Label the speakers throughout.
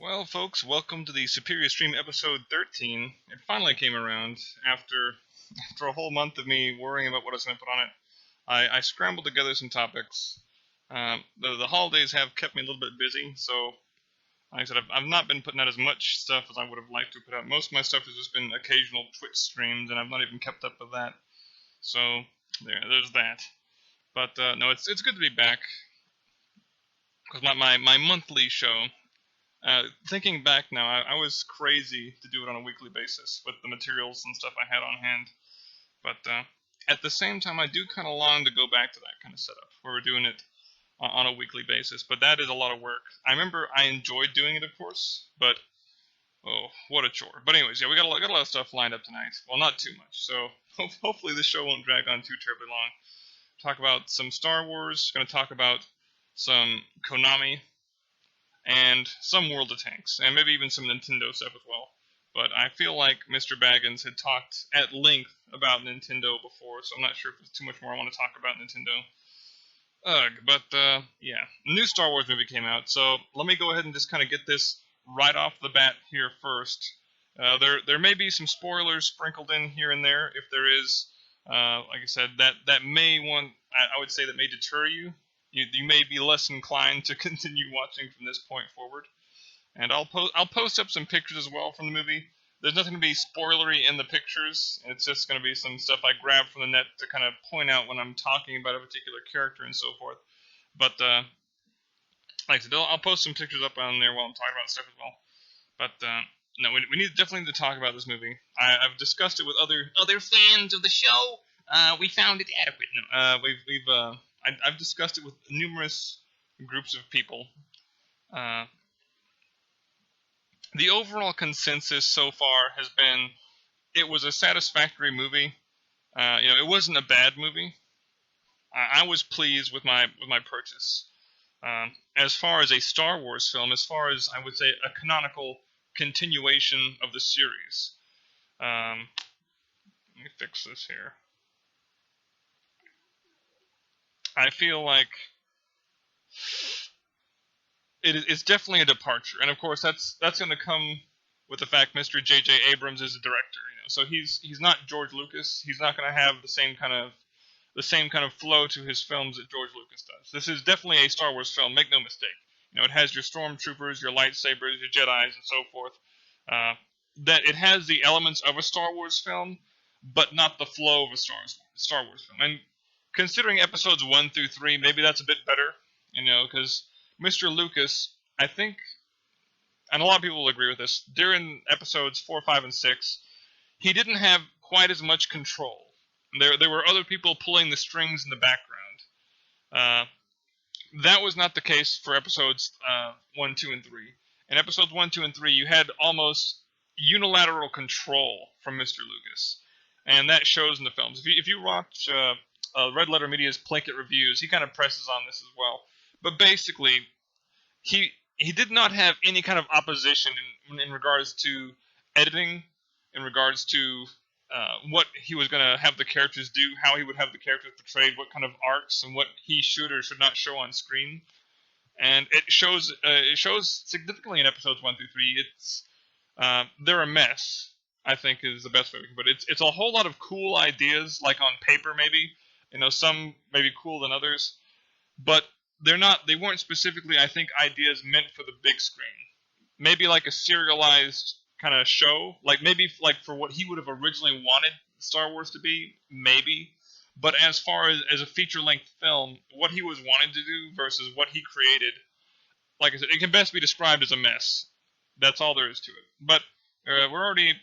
Speaker 1: Well, folks, welcome to the Superior Stream episode 13. It finally came around after a whole month of me worrying about what I was going to put on it. I scrambled together some topics. The holidays have kept me a little bit busy, so like I said, I've not been putting out as much stuff as I would have liked to put out. Most of my stuff has just been occasional Twitch streams, and I've not even kept up with that. So there's that. But no, it's good to be back because my monthly show. Thinking back now, I was crazy to do it on a weekly basis with the materials and stuff I had on hand. But at the same time, I do kind of long to go back to that kind of setup where we're doing it on a weekly basis. But that is a lot of work. I remember I enjoyed doing it, of course, but oh, what a chore. But anyways, yeah, we got a lot of stuff lined up tonight. Well, not too much, so hopefully this show won't drag on too terribly long. Talk about some Star Wars. Going to talk about some Konami and some World of Tanks, and maybe even some Nintendo stuff as well. But I feel like Mr. Baggins had talked at length about Nintendo before, so I'm not sure if there's too much more I want to talk about Nintendo. Yeah, new Star Wars movie came out, so let me go ahead and just kind of get this right off the bat here first. There may be some spoilers sprinkled in here and there. If there is, like I said, that may I would say that may deter you. You may be less inclined to continue watching from this point forward. And I'll post up some pictures as well from the movie. There's nothing to be spoilery in the pictures. It's just going to be some stuff I grabbed from the net to kind of point out when I'm talking about a particular character and so forth. But like I said, I'll post some pictures up on there while I'm talking about stuff as well. But no, we need definitely to talk about this movie. I've discussed it with other fans of the show. We found it adequate. No, I've discussed it with numerous groups of people. The overall consensus so far has been it was a satisfactory movie. It wasn't a bad movie. I was pleased with my purchase. As far as a Star Wars film, as far as I would say a canonical continuation of the series. Let me fix this here. I feel like it's definitely a departure, and of course that's going to come with the fact Mr. J.J. Abrams is a director. So he's not George Lucas. He's not going to have the same kind of flow to his films that George Lucas does. This is definitely a Star Wars film. Make no mistake. It has your stormtroopers, your lightsabers, your Jedi's, and so forth. That it has the elements of a Star Wars film, but not the flow of a Star Wars film. And considering episodes 1 through 3, maybe that's a bit better, because Mr. Lucas, I think, and a lot of people will agree with this, during episodes 4, 5, and 6, he didn't have quite as much control. There were other people pulling the strings in the background. That was not the case for episodes 1, 2, and 3. In episodes 1, 2, and 3, you had almost unilateral control from Mr. Lucas. And that shows in the films. If you watch Red Letter Media's Plinkett Reviews, he kind of presses on this as well. But basically, he did not have any kind of opposition in regards to editing, in regards to what he was going to have the characters do, how he would have the characters portrayed, what kind of arcs, and what he should or should not show on screen. And it shows significantly in episodes 1 through 3. It's they're a mess, I think is the best way we can put it. It's a whole lot of cool ideas, like on paper maybe. Some maybe cooler than others, but they weren't specifically, I think, ideas meant for the big screen. Maybe like a serialized kind of show, like maybe like for what he would have originally wanted Star Wars to be, maybe. But as far as a feature-length film, what he was wanting to do versus what he created, like I said, it can best be described as a mess. That's all there is to it. But we're already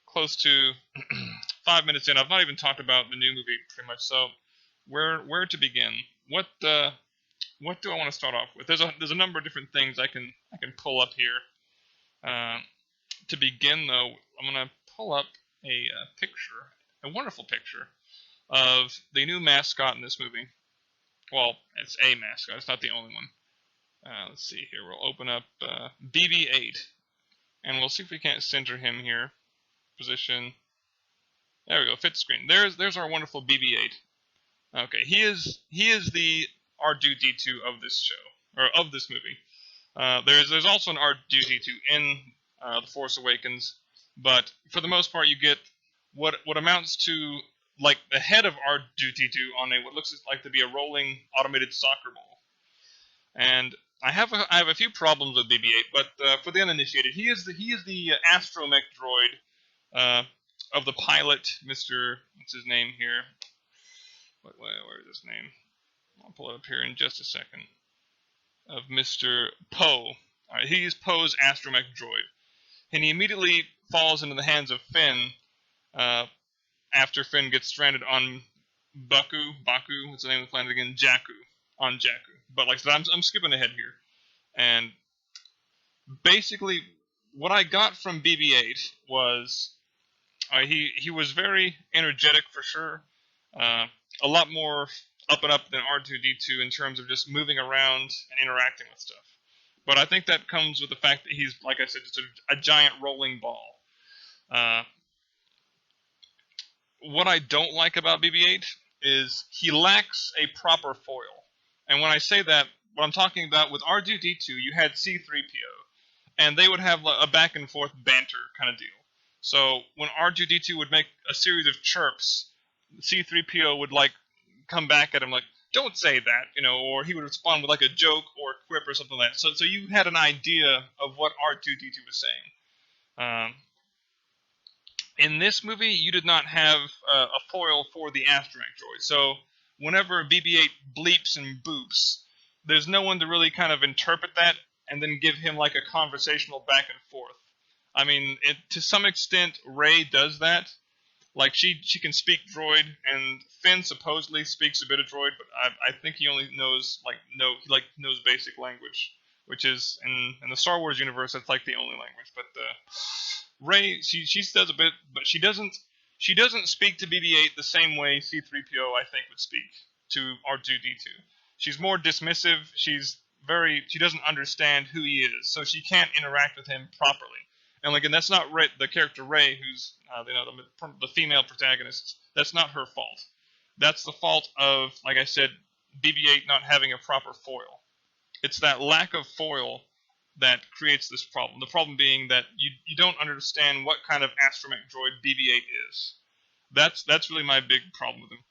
Speaker 1: close to 5 minutes in. I've not even talked about the new movie pretty much. So where to begin? What do I want to start off with? There's a number of different things I can pull up here. To begin though, I'm gonna pull up a picture, a wonderful picture of the new mascot in this movie. Well, it's a mascot. It's not the only one. Let's see here. We'll open up BB-8, and we'll see if we can't center him here. Position. There we go. Fit screen. There's our wonderful BB-8. Okay, he is the R2-D2 of this show, or of this movie. There's also an R2D2 in The Force Awakens, but for the most part, you get what amounts to like the head of R2D2 on a what looks like to be a rolling automated soccer ball. And I have a few problems with BB-8, but for the uninitiated, he is the astromech droid of the pilot, Mr. What's his name here? Where is his name? I'll pull it up here in just a second. Of Mr. Poe. Alright, he's Poe's astromech droid. And he immediately falls into the hands of Finn after Finn gets stranded on Baku, what's the name of the planet again? On Jakku. But like I said, I'm skipping ahead here. And basically, what I got from BB-8 was he was very energetic for sure, a lot more up and up than R2D2 in terms of just moving around and interacting with stuff. But I think that comes with the fact that he's, like I said, just a giant rolling ball. What I don't like about BB-8 is he lacks a proper foil. And when I say that, what I'm talking about with R2D2, you had C3PO, and they would have a back and forth banter kind of deal. So when R2D2 would make a series of chirps, C3PO would like come back at him like, "Don't say that," or he would respond with like a joke or a quip or something like that. So you had an idea of what R2D2 was saying. In this movie, you did not have a foil for the astromech droid. So whenever BB-8 bleeps and boops, there's no one to really kind of interpret that and then give him like a conversational back and forth. I mean, to some extent, Rey does that. Like she can speak droid, and Finn supposedly speaks a bit of droid, but I think he only knows knows basic language, which is in the Star Wars universe that's like the only language. But Rey she does a bit, but she doesn't speak to BB-8 the same way C3PO I think would speak to R2D2. She's more dismissive. She doesn't understand who he is, so she can't interact with him properly. And again, that's not the character Rey, who's the female protagonist. That's not her fault. That's the fault of, like I said, BB-8 not having a proper foil. It's that lack of foil that creates this problem. The problem being that you don't understand what kind of astromech droid BB-8 is. That's really my big problem with him.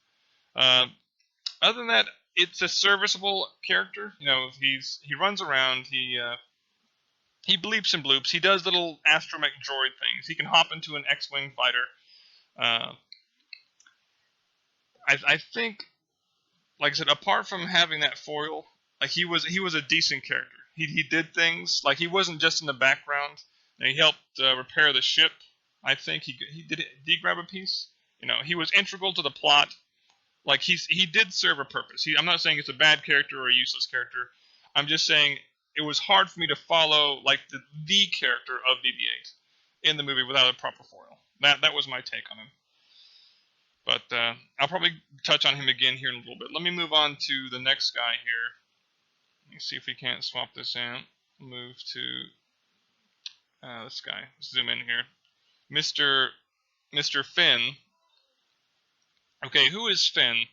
Speaker 1: Other than that, it's a serviceable character. He runs around. He bleeps and bloops. He does little astromech droid things. He can hop into an X-wing fighter. I think, like I said, apart from having that foil, like he was a decent character. He did things like he wasn't just in the background. He helped repair the ship. I think did he grab a piece? He was integral to the plot. Like he did serve a purpose. I'm not saying it's a bad character or a useless character. I'm just saying it was hard for me to follow like the character of BB-8 in the movie without a proper foil. That was my take on him. But I'll probably touch on him again here in a little bit. Let me move on to the next guy here. Let me see if we can't swap this out. Move to this guy. Zoom in here. Mr. Finn. Okay, who is Finn?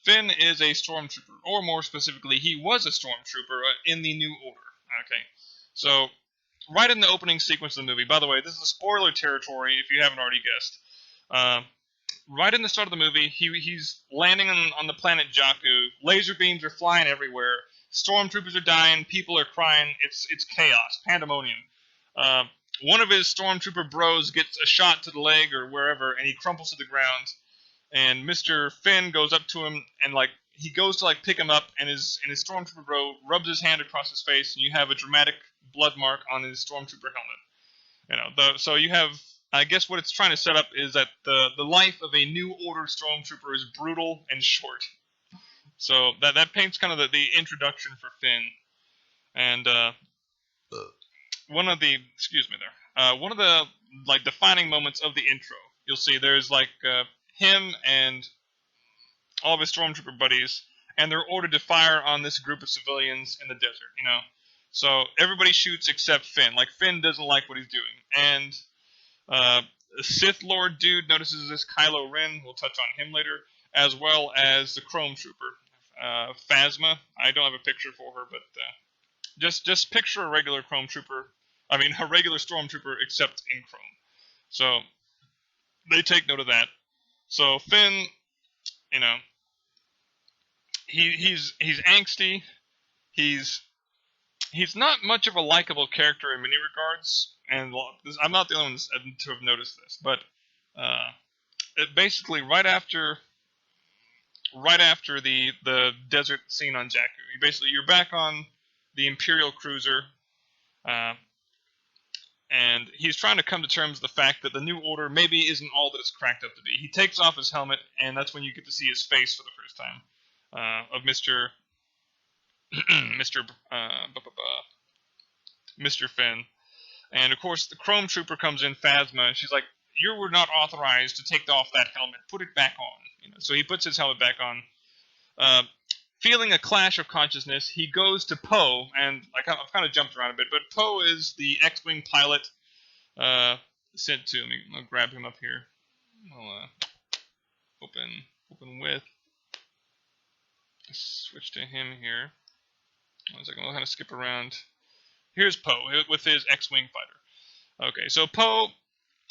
Speaker 1: Finn is a stormtrooper, or more specifically, he was a stormtrooper in the New Order. Okay, so right in the opening sequence of the movie, by the way, this is a spoiler territory if you haven't already guessed. Right in the start of the movie, he's landing on the planet Jakku. Laser beams are flying everywhere. Stormtroopers are dying. People are crying. It's chaos, pandemonium. One of his stormtrooper bros gets a shot to the leg or wherever, and he crumples to the ground. And Mr. Finn goes up to him, and he goes to pick him up, and his stormtrooper bro rubs his hand across his face, and you have a dramatic blood mark on his stormtrooper helmet. So you have, I guess what it's trying to set up is that the life of a New Order stormtrooper is brutal and short. So that paints kind of the introduction for Finn, and one of the defining moments of the intro. You'll see there's him and all of his stormtrooper buddies, and they're ordered to fire on this group of civilians in the desert. So everybody shoots except Finn. Finn doesn't like what he's doing, and the Sith Lord dude notices this Kylo Ren. We'll touch on him later, as well as the Chrome Trooper, Phasma. I don't have a picture for her, but Just picture a regular Chrome Trooper. I mean, a regular Stormtrooper, except in Chrome. So they take note of that. So Finn, you know, he's angsty. He's not much of a likable character in many regards, and I'm not the only one to have noticed this. But basically, right after the desert scene on Jakku, you're back on the Imperial cruiser, and he's trying to come to terms with the fact that the New Order maybe isn't all that it's cracked up to be. He takes off his helmet, and that's when you get to see his face for the first time of Mr. Mr. Finn. And of course, the Chrome Trooper comes in, Phasma, and she's like, "You were not authorized to take off that helmet. Put it back on." So he puts his helmet back on. Feeling a clash of consciousness, he goes to Poe, and I've kind of jumped around a bit, but Poe is the X-Wing pilot sent to me. I'll grab him up here. I'll open with. Switch to him here. 1 second, I'll kind of skip around. Here's Poe with his X-Wing fighter. Okay, so Poe,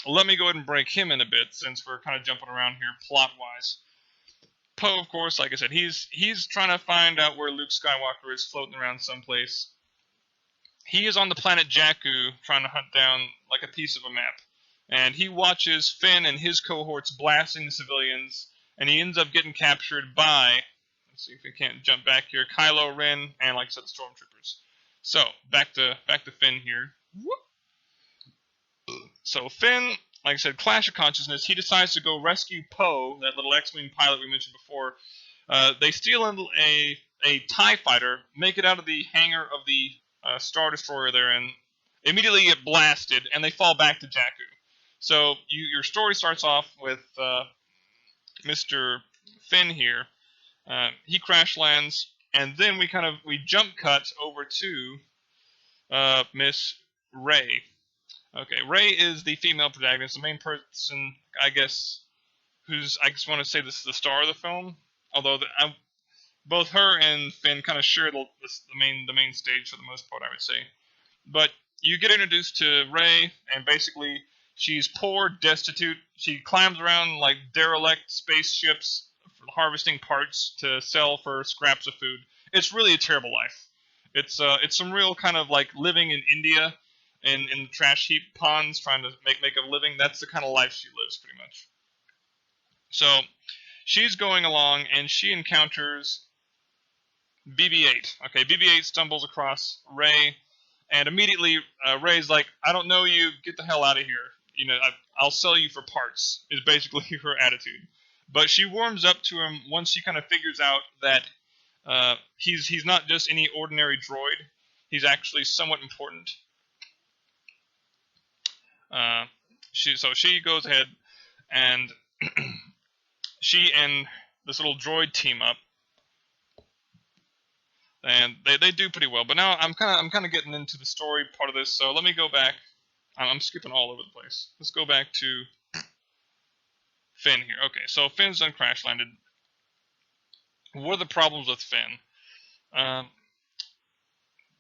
Speaker 1: let me go ahead and break him in a bit since we're kind of jumping around here plot-wise. Poe, of course, like I said, he's trying to find out where Luke Skywalker is floating around someplace. He is on the planet Jakku trying to hunt down like a piece of a map. And he watches Finn and his cohorts blasting the civilians, and he ends up getting captured by, let's see if we can't jump back here, Kylo Ren and, like I said, the Stormtroopers. So, back to Finn here. Whoop. So Finn, like I said, clash of consciousness. He decides to go rescue Poe, that little X-Wing pilot we mentioned before. They steal a TIE fighter, make it out of the hangar of the Star Destroyer there, and immediately get blasted, and they fall back to Jakku. So your story starts off with Mr. Finn here. He crash lands, and then we jump cut over to Miss Rey. Okay, Rey is the female protagonist, the main person, I guess, I just want to say this is the star of the film. Although both her and Finn kind of share the main stage for the most part, I would say. But you get introduced to Rey, and basically she's poor, destitute. She climbs around like derelict spaceships, harvesting parts to sell for scraps of food. It's really a terrible life. It's some real kind of like living in India. In trash heap ponds, trying to make a living. That's the kind of life she lives, pretty much. So she's going along, and she encounters BB-8. Okay, BB-8 stumbles across Rey, and immediately Rey's like, "I don't know you. Get the hell out of here. I'll sell you for parts." Is basically her attitude. But she warms up to him once she kind of figures out that he's not just any ordinary droid. He's actually somewhat important. She goes ahead, and she and this little droid team up, and they do pretty well. But now I'm kind of getting into the story part of this, so let me go back. I'm skipping all over the place. Let's go back to Finn here. Okay, so Finn's done crash landed. What are the problems with Finn?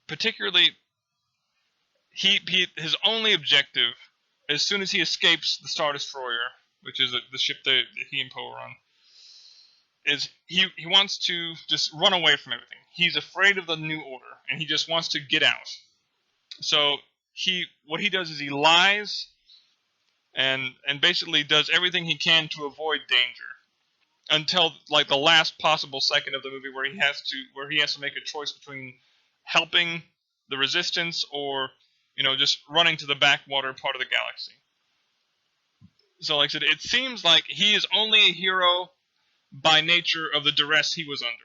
Speaker 1: Particularly, his only objective, as soon as he escapes the Star Destroyer, which is the ship that he and Poe are on, is he wants to just run away from everything. He's afraid of the New Order, and he just wants to get out. So what he does is he lies, and basically does everything he can to avoid danger, until like the last possible second of the movie where he has to make a choice between helping the Resistance or just running to the backwater part of the galaxy. So like I said, it seems like he is only a hero by nature of the duress he was under.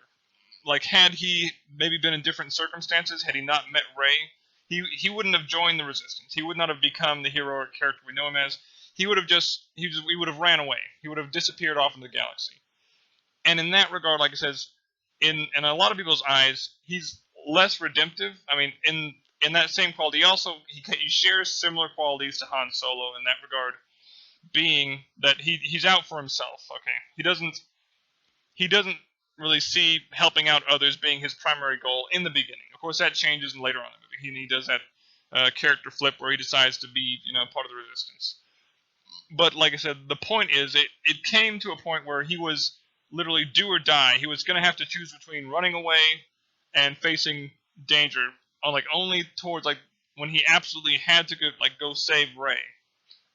Speaker 1: Like, had he maybe been in different circumstances, had he not met Rey, he wouldn't have joined the Resistance. He would not have become the heroic character we know him as. He would have ran away. He would have disappeared off in the galaxy. And in that regard, like I says, in a lot of people's eyes, he's less redemptive. I mean, in that same quality, he shares similar qualities to Han Solo in that regard, being that he's out for himself. Okay, he doesn't really see helping out others being his primary goal in the beginning. Of course, that changes later on in the movie. He does that character flip where he decides to be, part of the resistance. But like I said, the point is, it came to a point where he was literally do or die. He was going to have to choose between running away and facing danger, only towards when he absolutely had to go save Rey,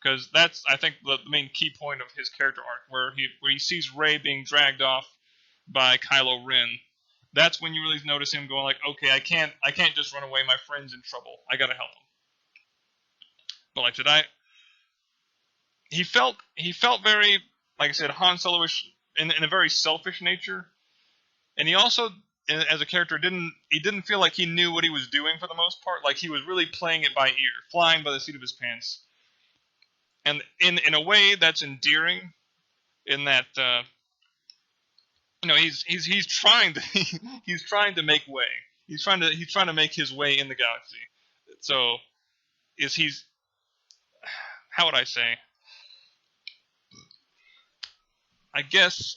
Speaker 1: because that's, I think, the main key point of his character arc, where he sees Rey being dragged off by Kylo Ren. That's when you really notice him going okay, I can't just run away. My friend's in trouble. I gotta help him. But like I said, he felt very, like I said, Han Solo-ish in a very selfish nature, and he also, as a character, didn't feel like he knew what he was doing for the most part. Like, he was really playing it by ear, flying by the seat of his pants, and in a way that's endearing, in that he's trying to he's trying to make way. He's trying to make his way in the galaxy. So he's, how would I say? I guess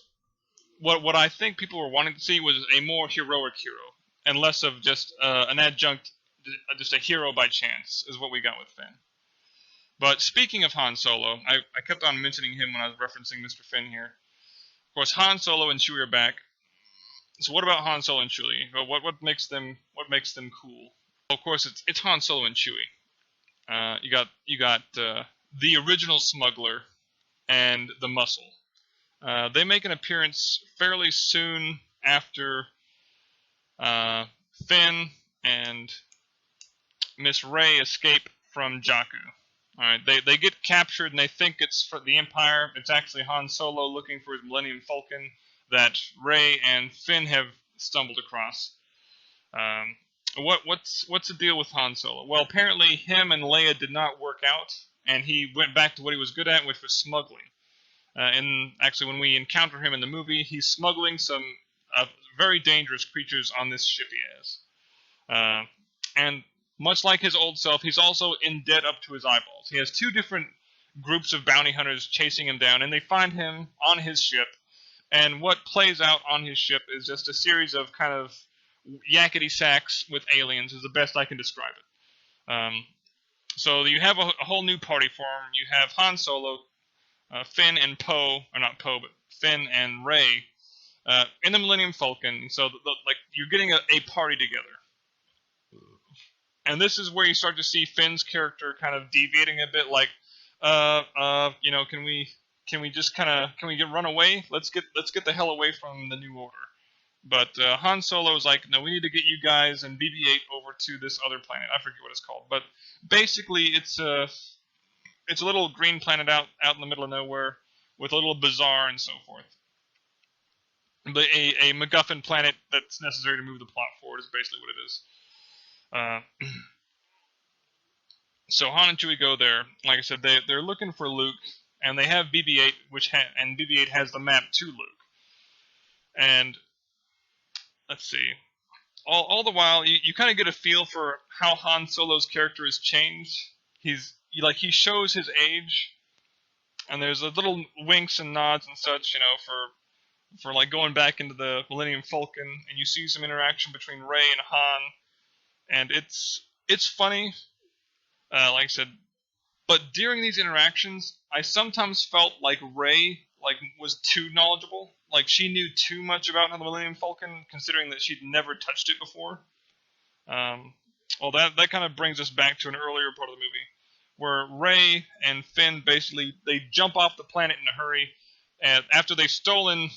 Speaker 1: what I think people were wanting to see was a more heroic hero, and less of just an adjunct, just a hero by chance, is what we got with Finn. But speaking of Han Solo, I kept on mentioning him when I was referencing Mr. Finn here. Of course, Han Solo and Chewie are back. So what about Han Solo and Chewie? Well, what makes them cool? Well, of course, it's Han Solo and Chewie. You got the original smuggler and the muscle. They make an appearance fairly soon after Finn and Miss Rey escape from Jakku. All right, they get captured and they think it's for the Empire. It's actually Han Solo looking for his Millennium Falcon that Rey and Finn have stumbled across. What's the deal with Han Solo? Well, apparently him and Leia did not work out, and he went back to what he was good at, which was smuggling. And actually, when we encounter him in the movie, he's smuggling some very dangerous creatures on this ship he has. And much like his old self, he's also in debt up to his eyeballs. He has two different groups of bounty hunters chasing him down, and they find him on his ship. And what plays out on his ship is just a series of kind of yakety sacks with aliens, is the best I can describe it. So you have a whole new party form. You have Han Solo, Finn and Poe, or not Poe, but Finn and Rey in the Millennium Falcon. So you're getting a party together. And this is where you start to see Finn's character kind of deviating a bit, can we just run away? Let's get the hell away from the New Order. But Han Solo is like, no, we need to get you guys and BB-8 over to this other planet. I forget what it's called, but basically it's a little green planet out in the middle of nowhere with a little bazaar and so forth. But a MacGuffin planet that's necessary to move the plot forward is basically what it is. So Han and Chewie go there. Like I said, they're looking for Luke, and they have BB-8, and BB-8 has the map to Luke. And let's see, all the while you kind of get a feel for how Han Solo's character has changed. He shows his age, and there's a little winks and nods and such, for going back into the Millennium Falcon, and you see some interaction between Rey and Han. And it's funny, like I said, but during these interactions, I sometimes felt like Rey was too knowledgeable. Like, she knew too much about the Millennium Falcon, considering that she'd never touched it before. Well, that kind of brings us back to an earlier part of the movie, where Rey and Finn basically they jump off the planet in a hurry, and after they've stolen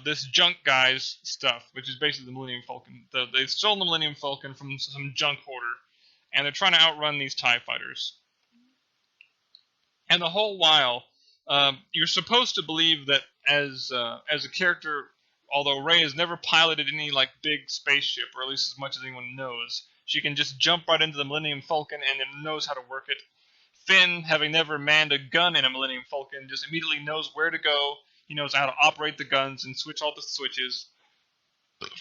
Speaker 1: this junk guy's stuff, which is basically the Millennium Falcon. They've stolen the Millennium Falcon from some junk hoarder, and they're trying to outrun these TIE fighters. And the whole while, you're supposed to believe that as a character, although Rey has never piloted any big spaceship, or at least as much as anyone knows, she can just jump right into the Millennium Falcon and knows how to work it. Finn, having never manned a gun in a Millennium Falcon, just immediately knows where to go. He knows how to operate the guns and switch all the switches.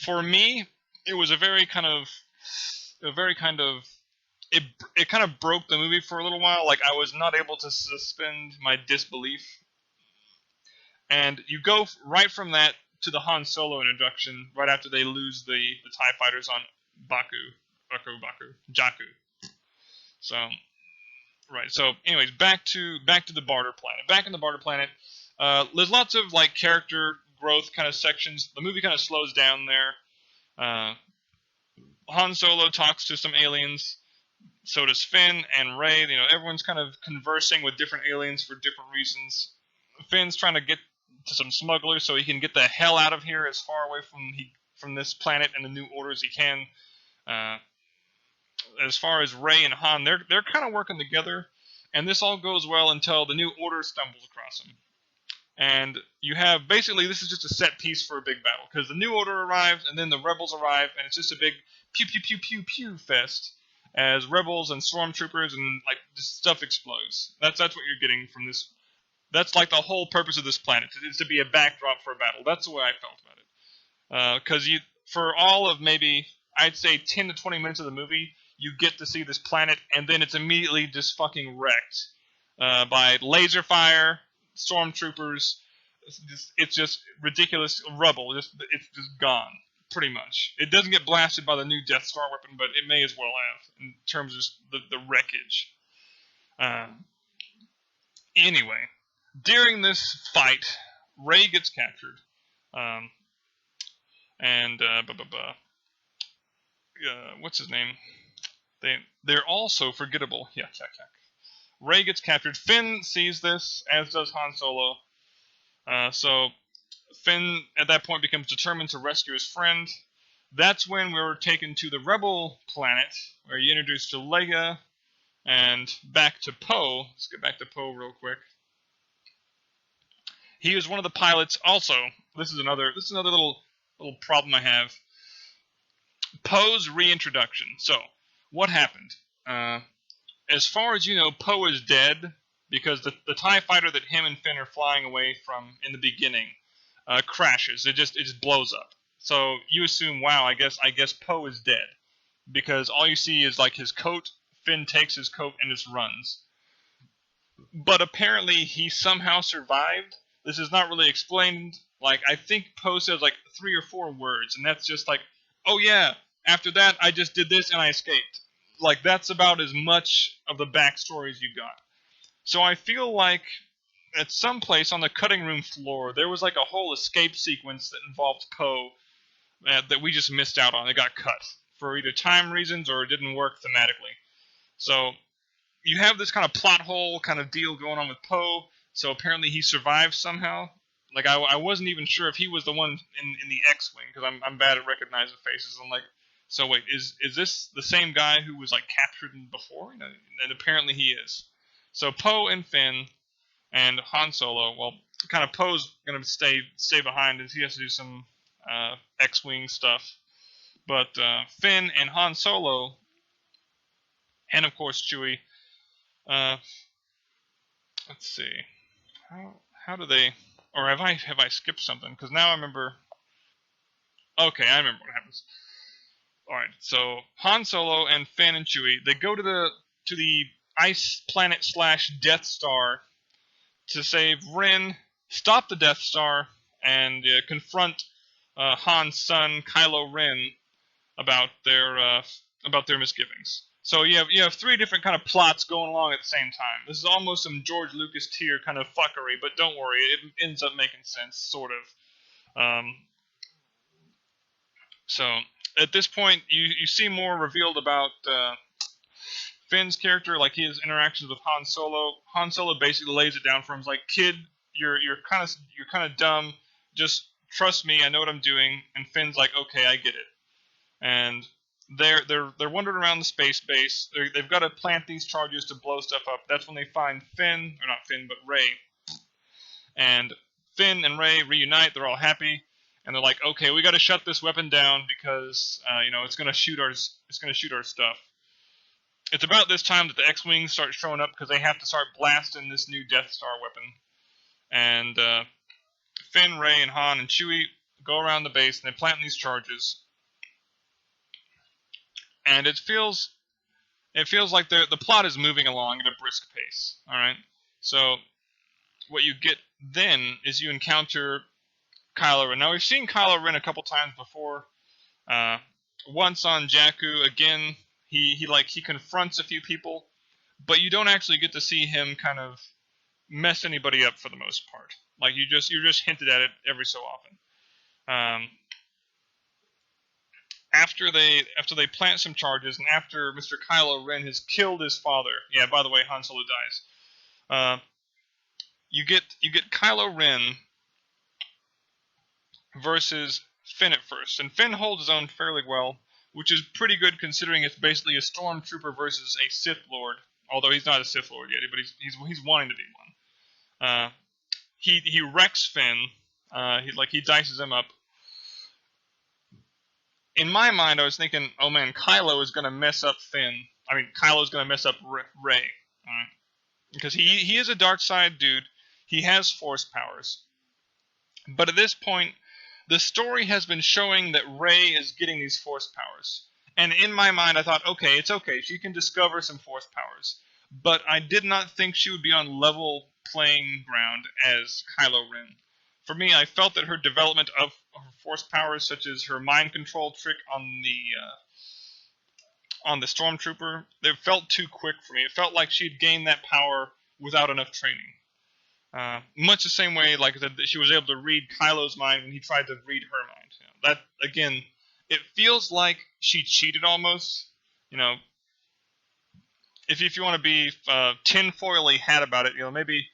Speaker 1: For me, it was it kind of broke the movie for a little while. Like, I was not able to suspend my disbelief. And you go right from that to the Han Solo introduction right after they lose the TIE fighters on Jakku. So right. So anyways, back to the Barter Planet. Back in the Barter Planet, there's lots of like character growth kind of sections. The movie kind of slows down there. Han Solo talks to some aliens. So does Finn and Rey. You know, everyone's kind of conversing with different aliens for different reasons. Finn's trying to get to some smugglers so he can get the hell out of here as far away from this planet and the New Order as he can. As far as Rey and Han, they're kind of working together, and this all goes well until the New Order stumbles across them. And you have basically this is just a set piece for a big battle because the New Order arrives and then the Rebels arrive, and it's just a big pew pew pew pew pew fest as Rebels and Stormtroopers and like just stuff explodes. That's what you're getting from this. That's like the whole purpose of this planet is to be a backdrop for a battle. That's the way I felt about it. Because for all of maybe I'd say 10 to 20 minutes of the movie, you get to see this planet, and then it's immediately just fucking wrecked by laser fire, stormtroopers. It's just ridiculous rubble. It's just gone, pretty much. It doesn't get blasted by the new Death Star weapon, but it may as well have in terms of the wreckage. Anyway, during this fight, Rey gets captured, and what's his name? They're all so forgettable. Yeah. Rey gets captured. Finn sees this, as does Han Solo. So Finn at that point becomes determined to rescue his friend. That's when we're taken to the Rebel planet, where you introduce to Leia and back to Poe. Let's get back to Poe real quick. He was one of the pilots. Also, this is another little problem I have. Poe's reintroduction. So, what happened? As far as you know, Poe is dead because the TIE fighter that him and Finn are flying away from in the beginning crashes. It just blows up. So you assume, wow, I guess Poe is dead because all you see is like his coat. Finn takes his coat and just runs. But apparently he somehow survived. This is not really explained. Like, I think Poe says like 3 or 4 words, and that's just like, oh yeah, after that I just did this and I escaped. Like, that's about as much of the backstory as you got. So I feel like at some place on the cutting room floor there was like a whole escape sequence that involved Poe that we just missed out on. It got cut for either time reasons or it didn't work thematically. So you have this kind of plot hole kind of deal going on with Poe. So apparently he survived somehow. Like I wasn't even sure if he was the one in the X-wing because I'm bad at recognizing faces. I'm like, so wait, is this the same guy who was like captured before? You know, and apparently he is. So Poe and Finn and Han Solo. Well, kind of Poe's gonna stay behind as he has to do some X-wing stuff. But Finn and Han Solo, and of course Chewie. Let's see, how do they? Or have I skipped something? Because now I remember. Okay, I remember what happens. All right, so Han Solo and Finn and Chewie, they go to the ice planet / Death Star to save Ren, stop the Death Star, and confront Han's son Kylo Ren about their misgivings. So you have 3 different kind of plots going along at the same time. This is almost some George Lucas tier kind of fuckery, but don't worry, it ends up making sense, sort of. So at this point, you see more revealed about Finn's character, like his interactions with Han Solo. Han Solo basically lays it down for him. He's like, "Kid, you're kind of dumb. Just trust me. I know what I'm doing." And Finn's like, "Okay, I get it." And they're wandering around the space base. They've got to plant these charges to blow stuff up. That's when they find Finn, or not Finn, but Rey. And Finn and Rey reunite. They're all happy, and they're like, "Okay, we got to shut this weapon down because it's gonna shoot our stuff." It's about this time that the X-wings start showing up because they have to start blasting this new Death Star weapon. And Finn, Rey, and Han and Chewie go around the base and they plant these charges. And it feels like the plot is moving along at a brisk pace. All right. So what you get then is you encounter Kylo Ren. Now we've seen Kylo Ren a couple times before. Uh, Once on Jakku, again, he confronts a few people, but you don't actually get to see him kind of mess anybody up for the most part. Like you're just hinted at it every so often. After they plant some charges, and after Mr. Kylo Ren has killed his father, yeah. By the way, Han Solo dies. You get Kylo Ren versus Finn at first, and Finn holds his own fairly well, which is pretty good considering it's basically a stormtrooper versus a Sith Lord. Although he's not a Sith Lord yet, but he's wanting to be one. He wrecks Finn. He dices him up. In my mind, I was thinking, oh man, Kylo is gonna mess up Finn. I mean, Kylo's gonna mess up Rey, because he is a dark side dude. He has Force powers, but at this point, the story has been showing that Rey is getting these Force powers. And in my mind, I thought, okay, it's okay. She can discover some Force powers. But I did not think she would be on level playing ground as Kylo Ren. For me, I felt that her development of her Force powers, such as her mind control trick on the Stormtrooper, it felt too quick for me. It felt like she'd gained that power without enough training. Much the same way, like that she was able to read Kylo's mind when he tried to read her mind. That again, it feels like she cheated almost. If you want to be tinfoily hat about it, maybe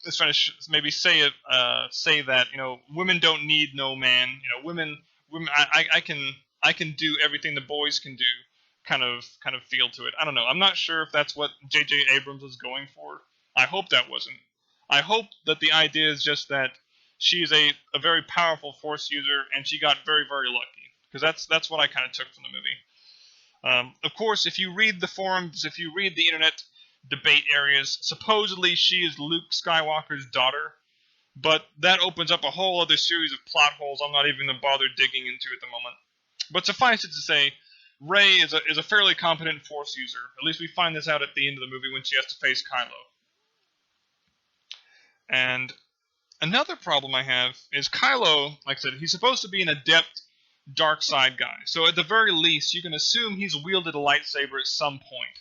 Speaker 1: it's trying to maybe say that women don't need no man. Women I can do everything the boys can do. Kind of feel to it. I don't know. I'm not sure if that's what J.J. Abrams was going for. I hope that wasn't. I hope that the idea is just that she is a very powerful Force user, and she got very, very lucky. Because that's what I kind of took from the movie. Of course, if you read the forums, if you read the internet debate areas, supposedly she is Luke Skywalker's daughter, but that opens up a whole other series of plot holes I'm not even going to bother digging into at the moment. But suffice it to say, Rey is a fairly competent Force user. At least we find this out at the end of the movie when she has to face Kylo. And another problem I have is Kylo, like I said, he's supposed to be an adept dark side guy. So at the very least, you can assume he's wielded a lightsaber at some point.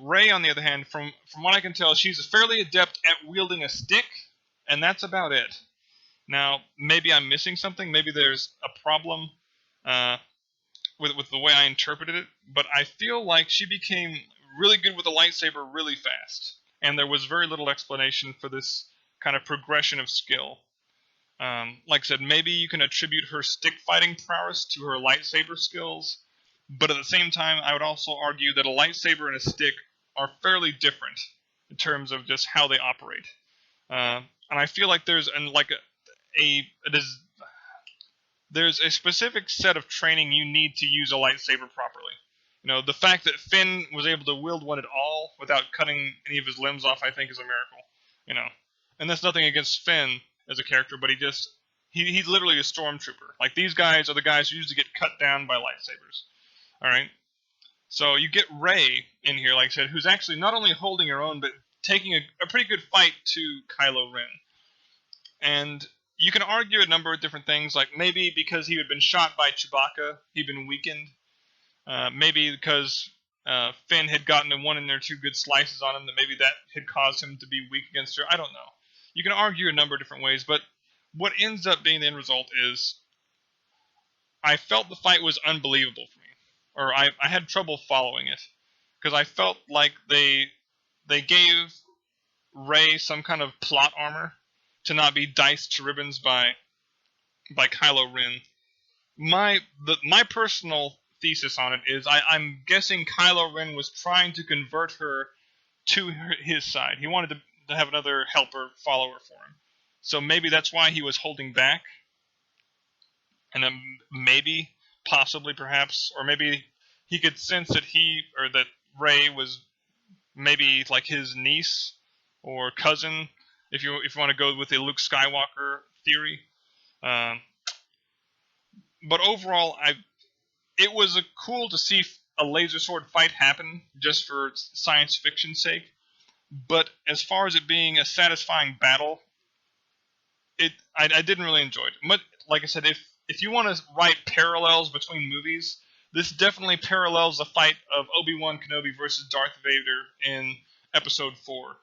Speaker 1: Rey, on the other hand, from what I can tell, she's fairly adept at wielding a stick, and that's about it. Now, maybe I'm missing something. Maybe there's a problem with the way I interpreted it, but I feel like she became really good with a lightsaber really fast. And there was very little explanation for this kind of progression of skill. Like I said, maybe you can attribute her stick fighting prowess to her lightsaber skills, but at the same time, I would also argue that a lightsaber and a stick are fairly different in terms of just how they operate. And I feel like there's there's a specific set of training you need to use a lightsaber properly. The fact that Finn was able to wield one at all without cutting any of his limbs off, I think, is a miracle. And that's nothing against Finn as a character, but he's literally a stormtrooper. Like, these guys are the guys who usually get cut down by lightsabers. All right. So you get Rey in here, like I said, who's actually not only holding her own, but taking a pretty good fight to Kylo Ren. And you can argue a number of different things, like maybe because he had been shot by Chewbacca, he'd been weakened. Maybe because Finn had gotten one or two good slices on him, that maybe that had caused him to be weak against her. I don't know. You can argue a number of different ways, but what ends up being the end result is I felt the fight was unbelievable for me. Or I had trouble following it. Because I felt like they gave Rey some kind of plot armor to not be diced to ribbons by Kylo Ren. My personal thesis on it is I'm guessing Kylo Ren was trying to convert her to his side. He wanted to have another helper, follower for him. So maybe that's why he was holding back. And then maybe, possibly, perhaps, or maybe he could sense that that Rey was maybe like his niece or cousin, if you want to go with the Luke Skywalker theory. But overall, it was cool to see a laser sword fight happen just for science fiction's sake. But as far as it being a satisfying battle, I didn't really enjoy it. But like I said, if you want to write parallels between movies, this definitely parallels the fight of Obi-Wan Kenobi versus Darth Vader in Episode 4,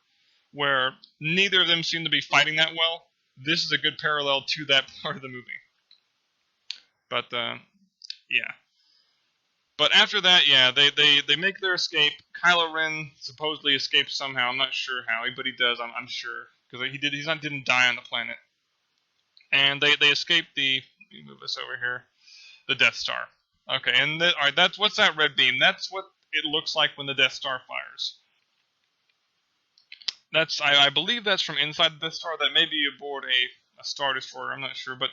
Speaker 1: where neither of them seem to be fighting that well. This is a good parallel to that part of the movie. But yeah. But after that, yeah, they make their escape. Kylo Ren supposedly escapes somehow. I'm not sure how, but he does. I'm sure because didn't die on the planet. And they escape the. Let me move this over here. The Death Star. Okay, and all right, that's what's that red beam? That's what it looks like when the Death Star fires. That's I believe that's from inside the Death Star. That may be aboard a Star Destroyer. I'm not sure, but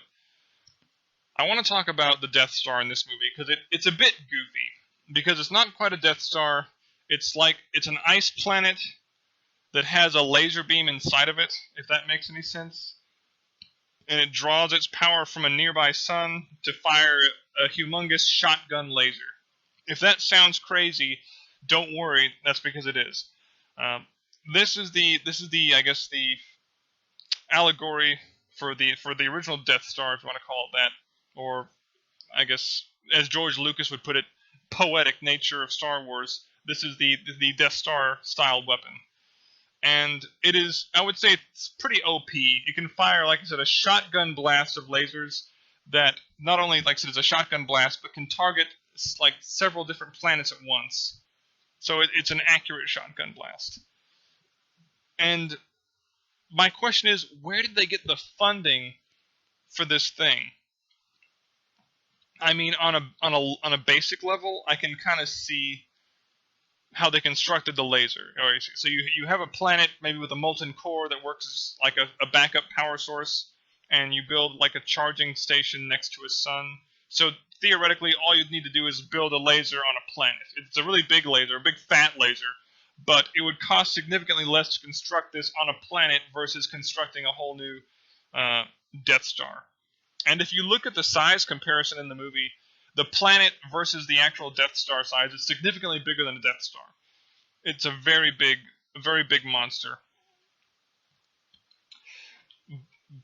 Speaker 1: I want to talk about the Death Star in this movie because it's a bit goofy because it's not quite a Death Star. It's an ice planet that has a laser beam inside of it, if that makes any sense. And it draws its power from a nearby sun to fire a humongous shotgun laser. If that sounds crazy, don't worry. That's because it is. This is the I guess the allegory for the original Death Star, if you want to call it that, or I guess as George Lucas would put it, poetic nature of Star Wars. This is the Death Star style weapon. And it is, I would say it's pretty OP. You can fire, like I said, a shotgun blast of lasers that not only, like I said, is a shotgun blast, but can target like several different planets at once. So it's an accurate shotgun blast. And my question is, where did they get the funding for this thing? I mean, on a basic level, I can kind of see how they constructed the laser. So you have a planet maybe with a molten core that works as like a backup power source, and you build like a charging station next to a sun. So theoretically, all you'd need to do is build a laser on a planet. It's a really big laser, a big fat laser, but it would cost significantly less to construct this on a planet versus constructing a whole new Death Star. And if you look at the size comparison in the movie, the planet versus the actual Death Star size is significantly bigger than a Death Star. It's a very big monster.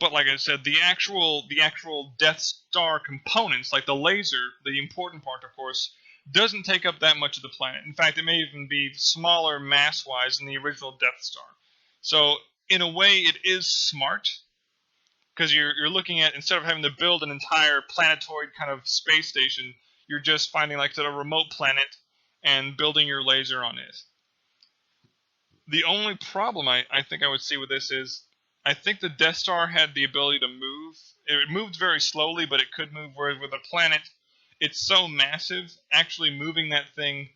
Speaker 1: But like I said, the actual Death Star components, like the laser, the important part, of course, doesn't take up that much of the planet. In fact, it may even be smaller mass-wise than the original Death Star. So in a way, it is smart. Because you're looking at, instead of having to build an entire planetoid kind of space station, you're just finding like a remote planet and building your laser on it. The only problem I think I would see with this is, I think the Death Star had the ability to move. It moved very slowly, but it could move, whereas with a planet, it's so massive, actually moving that thing,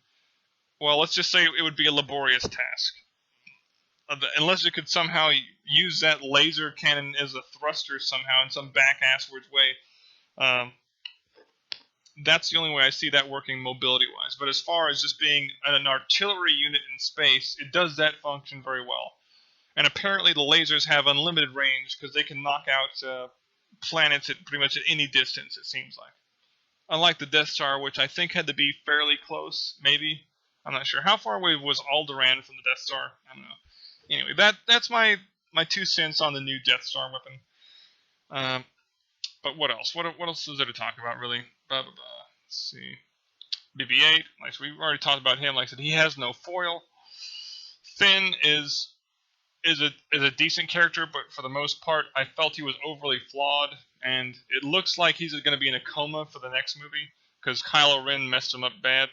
Speaker 1: well, let's just say it would be a laborious task. Unless it could somehow use that laser cannon as a thruster somehow in some back-asswards way. That's the only way I see that working mobility-wise. But as far as just being an artillery unit in space, it does that function very well. And apparently the lasers have unlimited range because they can knock out planets at pretty much at any distance, it seems like. Unlike the Death Star, which I think had to be fairly close, maybe. I'm not sure. How far away was Alderaan from the Death Star? I don't know. Anyway, that's my 2 cents on the new Death Star weapon. But what else? What else is there to talk about, really? Let's see. BB-8. Like we've already talked about him. Like I said, he has no foil. Finn is a decent character, but for the most part, I felt he was overly flawed, and it looks like he's going to be in a coma for the next movie because Kylo Ren messed him up bad.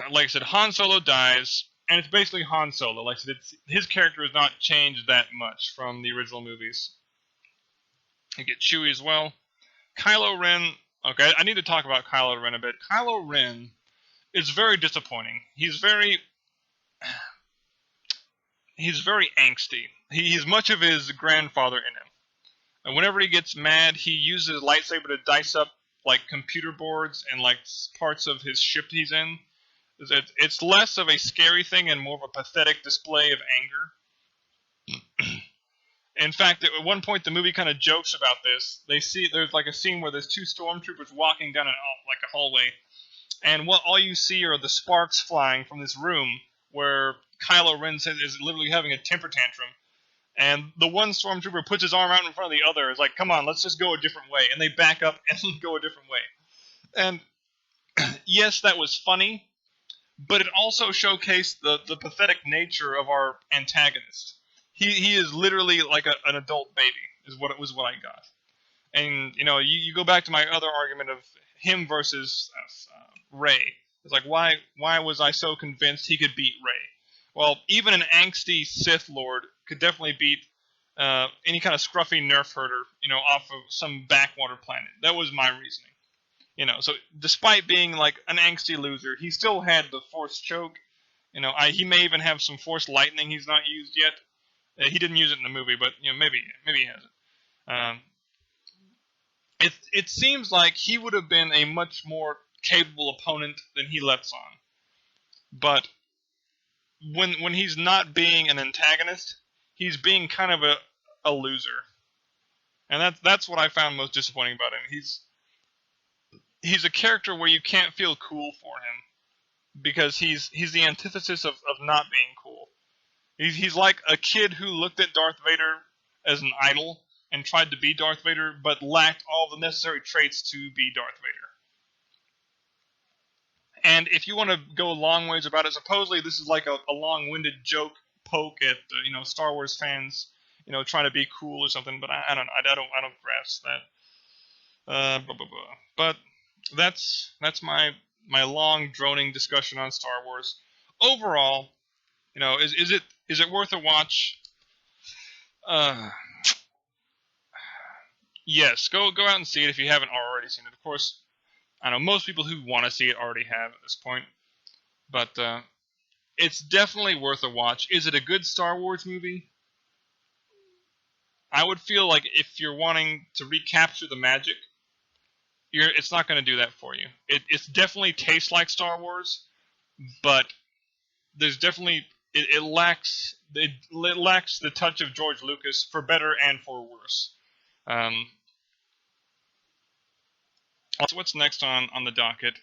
Speaker 1: Like I said, Han Solo dies. And it's basically Han Solo. Like I said, his character has not changed that much from the original movies. You get Chewie as well. Kylo Ren. Okay, I need to talk about Kylo Ren a bit. Kylo Ren is very disappointing. He's very angsty. He has much of his grandfather in him. And whenever he gets mad, he uses a lightsaber to dice up like computer boards and like parts of his ship he's in. It's less of a scary thing and more of a pathetic display of anger. In fact, at one point the movie kind of jokes about this. There's like a scene where there's 2 stormtroopers walking down like a hallway, and all you see are the sparks flying from this room where Kylo Ren is literally having a temper tantrum. And the one stormtrooper puts his arm out in front of the other. Is like, come on, let's just go a different way. And they back up and go a different way. And yes, that was funny, but it also showcased the pathetic nature of our antagonist. He is literally like an adult baby. Is what it was what I got. And you go back to my other argument of him versus Rey. It's like why was I so convinced he could beat Rey? Well, even an angsty Sith Lord could definitely beat any kind of scruffy nerf herder, off of some backwater planet. That was my reasoning. So despite being like an angsty loser, he still had the Force choke. He may even have some Force lightning he's not used yet. He didn't use it in the movie, but maybe he has it. It seems like he would have been a much more capable opponent than he lets on. But when he's not being an antagonist, he's being kind of a loser. And that's what I found most disappointing about him. He's a character where you can't feel cool for him because he's the antithesis of not being cool. He's like a kid who looked at Darth Vader as an idol and tried to be Darth Vader, but lacked all the necessary traits to be Darth Vader. And if you want to go a long ways about it, supposedly this is like a long-winded joke poke at Star Wars fans, trying to be cool or something. But I don't know. I don't grasp that. But that's my long droning discussion on Star Wars. Overall, is it worth a watch? Yes, go out and see it if you haven't already seen it. Of course, I know most people who want to see it already have at this point, but it's definitely worth a watch. Is it a good Star Wars movie? I would feel like if you're wanting to recapture the magic, it's not going to do that for you. It definitely tastes like Star Wars, but there's definitely it lacks the touch of George Lucas, for better and for worse. So what's next on the docket?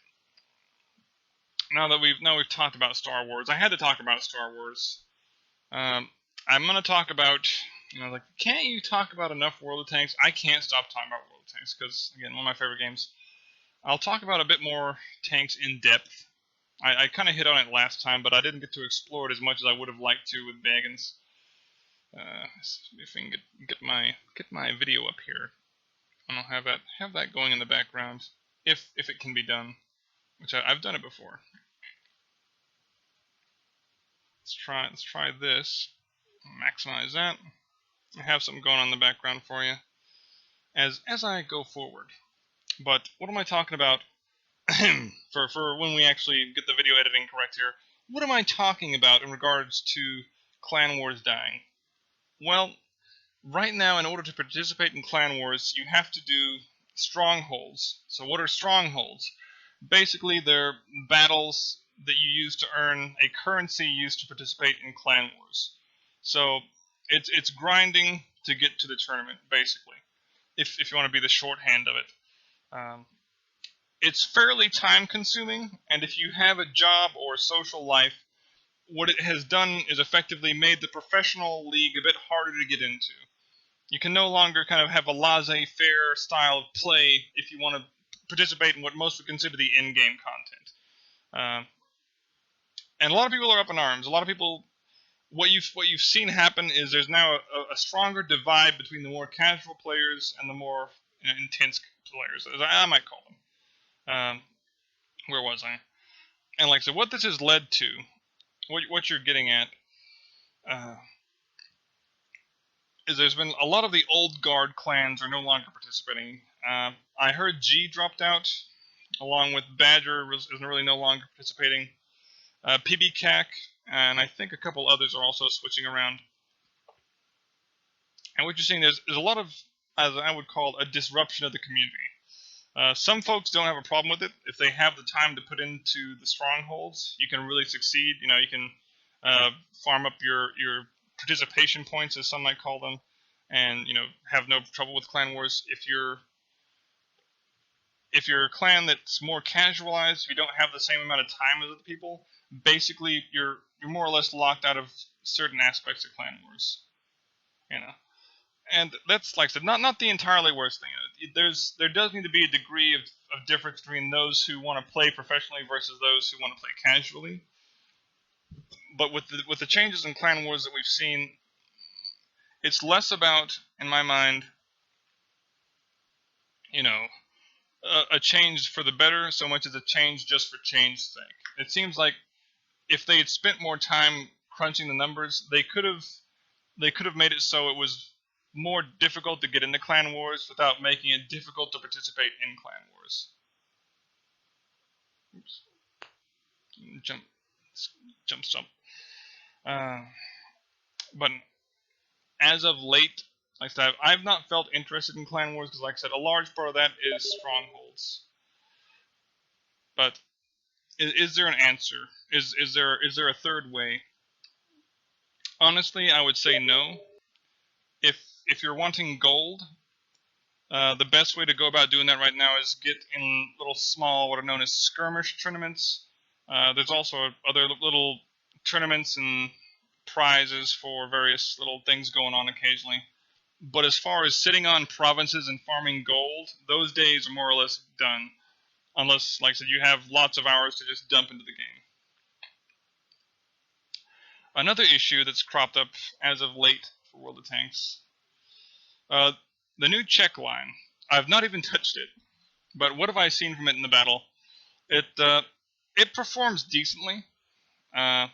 Speaker 1: Now we've talked about Star Wars, I had to talk about Star Wars. I'm gonna talk about can't you talk about enough World of Tanks? I can't stop talking about World of Tanks because again, one of my favorite games. I'll talk about a bit more tanks in depth. I kind of hit on it last time, but I didn't get to explore it as much as I would have liked to with Baggins. If we can get my video up here, and I'll have that going in the background if it can be done, which I've done it before. Let's try this. Maximize that. I have something going on in the background for you as I go forward. But what am I talking about? for when we actually get the video editing correct here, what am I talking about in regards to Clan Wars dying? Well, right now, in order to participate in Clan Wars, you have to do strongholds. So what are strongholds? Basically, they're battles that you use to earn a currency used to participate in Clan Wars. So it's grinding to get to the tournament, basically, if you want to be the shorthand of it. It's fairly time-consuming, and if you have a job or social life, what it has done is effectively made the professional league a bit harder to get into. You can no longer kind of have a laissez-faire style of play if you want to participate in what most would consider the in-game content. And a lot of people are up in arms. A lot of people, what you've seen happen is there's now a stronger divide between the more casual players and the more intense players, as I might call them. Where was I? And so what this has led to, what you're getting at, is there's been a lot of the old guard clans are no longer participating. I heard G dropped out, along with Badger isn't really no longer participating. PBCAC, and I think a couple others are also switching around. And what you're seeing is a lot of, as I would call, a disruption of the community. Some folks don't have a problem with it. If they have the time to put into the strongholds, you can really succeed. You can farm up your participation points, as some might call them, and have no trouble with Clan Wars. If you're a clan that's more casualized, if you don't have the same amount of time as other people, basically you're more or less locked out of certain aspects of Clan Wars. you know. And that's, like I said, not the entirely worst thing. There does need to be a degree of difference between those who want to play professionally versus those who want to play casually. But with the changes in Clan Wars that we've seen, it's less about, in my mind, you know, a change for the better so much as a change just for change's sake. It seems like if they had spent more time crunching the numbers, they could have made it so it was more difficult to get into Clan Wars without making it difficult to participate in Clan Wars. Oops. Jump. But as of late, like I said, I've not felt interested in Clan Wars because, like I said, a large part of that is strongholds. But is there an answer? Is there a third way? Honestly, I would say no. If you're wanting gold, the best way to go about doing that right now is get in little small, what are known as skirmish tournaments. There's also other little tournaments and prizes for various little things going on occasionally. But as far as sitting on provinces and farming gold, those days are more or less done. Unless, like I said, you have lots of hours to just dump into the game. Another issue that's cropped up as of late for World of Tanks, the new check line. I've not even touched it, but what have I seen from it in the battle? It performs decently. The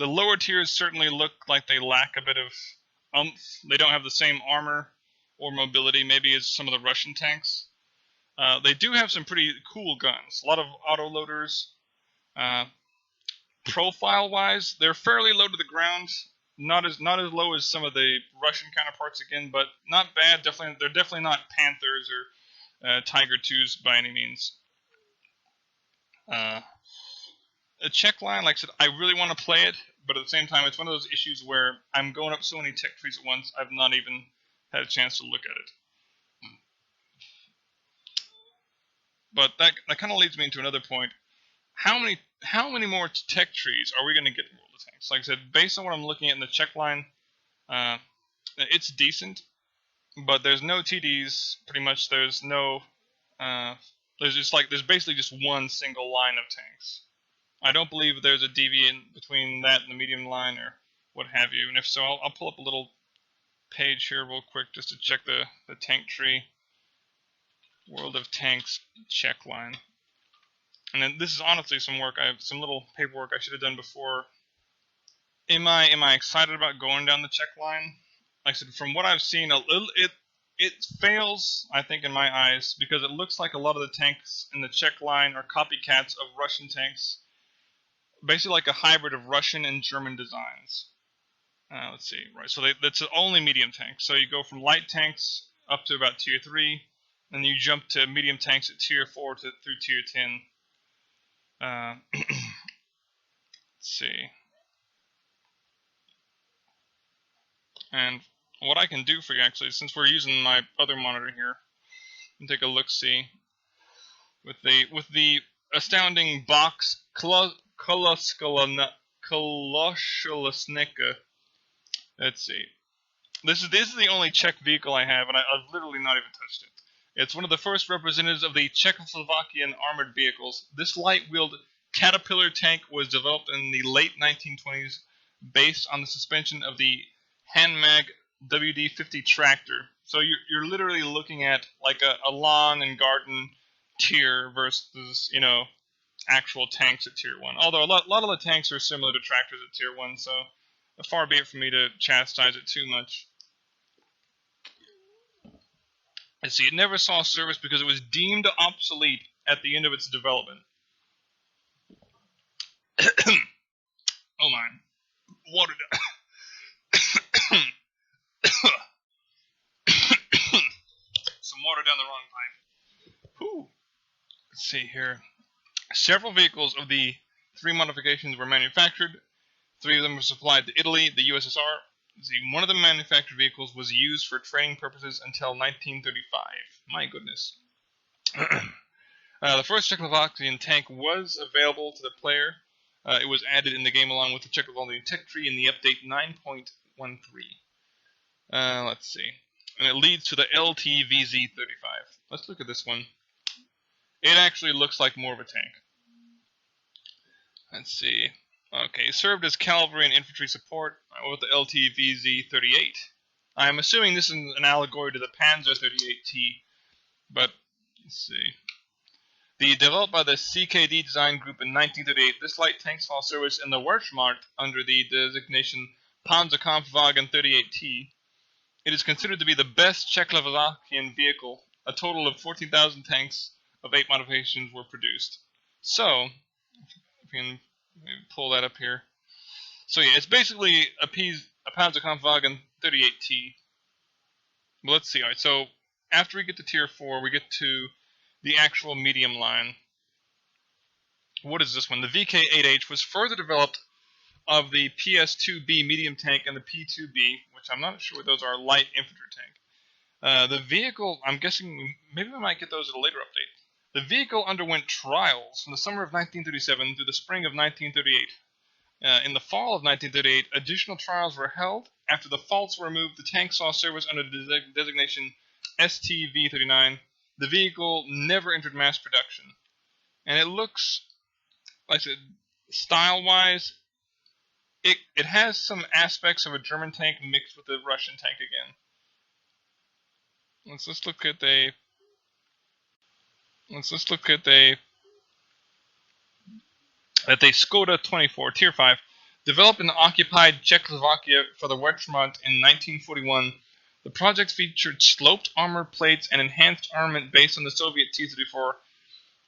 Speaker 1: lower tiers certainly look like they lack a bit of oomph. They don't have the same armor or mobility maybe as some of the Russian tanks. They do have some pretty cool guns. A lot of autoloaders. Profile-wise, they're fairly low to the ground. Not as low as some of the Russian counterparts again, but not bad. They're definitely not Panthers or Tiger 2s by any means. A check line, like I said, I really want to play it, but at the same time, it's one of those issues where I'm going up so many tech trees at once, I've not even had a chance to look at it. But that kind of leads me into another point. How many more tech trees are we going to get in World of Tanks? Like I said, based on what I'm looking at in the check line, it's decent, but there's no TDs. Pretty much, there's no. There's basically just one single line of tanks. I don't believe there's a deviant between that and the medium line or what have you. And if so, I'll pull up a little page here real quick just to check the tank tree. World of Tanks check line. And then this is honestly some work. I have some little paperwork I should have done before. Am I excited about going down the check line? Like I said, from what I've seen, it fails, I think, in my eyes, because it looks like a lot of the tanks in the check line are copycats of Russian tanks. Basically like a hybrid of Russian and German designs. Let's see, right, so that's only medium tanks. So you go from light tanks up to about tier 3, and you jump to medium tanks at tier 4 through tier 10. Let's see. And what I can do for you, actually, since we're using my other monitor here, and take a look-see with the astounding box Koloskolosnika. Let's see. This is the only Czech vehicle I have, and I've literally not even touched it. It's one of the first representatives of the Czechoslovakian armored vehicles. This light-wheeled Caterpillar tank was developed in the late 1920s based on the suspension of the Hanmag WD-50 tractor. So you're literally looking at like a lawn and garden tier versus, actual tanks at tier 1. Although a lot of the tanks are similar to tractors at tier 1, so far be it from me to chastise it too much. Let's see, it never saw service because it was deemed obsolete at the end of its development. Oh my. Water down. Some water down the wrong pipe. Whew. Let's see here. Several vehicles of the 3 modifications were manufactured. 3 of them were supplied to Italy, the USSR. One of the manufactured vehicles was used for training purposes until 1935. My goodness. The first Czechoslovakian tank was available to the player. It was added in the game along with the Czechoslovakian tech tree in the update 9.13. Let's see. And it leads to the LTVZ-35. Let's look at this one. It actually looks like more of a tank. Let's see. Okay, served as cavalry and infantry support with the LTVZ-38. I'm assuming this is an allegory to the Panzer 38T, but let's see. Developed by the CKD design group in 1938, this light tank saw service in the Wehrmacht under the designation Panzerkampfwagen 38T. It is considered to be the best Czechoslovakian vehicle. A total of 14,000 tanks of 8 modifications were produced. So, if you can maybe pull that up here. So yeah, it's basically a Panzerkampfwagen 38T. But let's see. All right, so after we get to Tier 4, we get to the actual medium line. What is this one? The VK8H was further developed of the PS2B medium tank and the P2B, which I'm not sure what those are, light infantry tank. The vehicle, I'm guessing, maybe we might get those at a later update. The vehicle underwent trials from the summer of 1937 through the spring of 1938. In the fall of 1938, additional trials were held. After the faults were removed, the tank saw service under the designation STV-39. The vehicle never entered mass production. And it looks, like I said, style-wise, it has some aspects of a German tank mixed with a Russian tank again. Let's look at the Skoda 24 Tier 5, developed in occupied Czechoslovakia for the Wehrmacht in 1941. The project featured sloped armor plates and enhanced armament based on the Soviet T-34.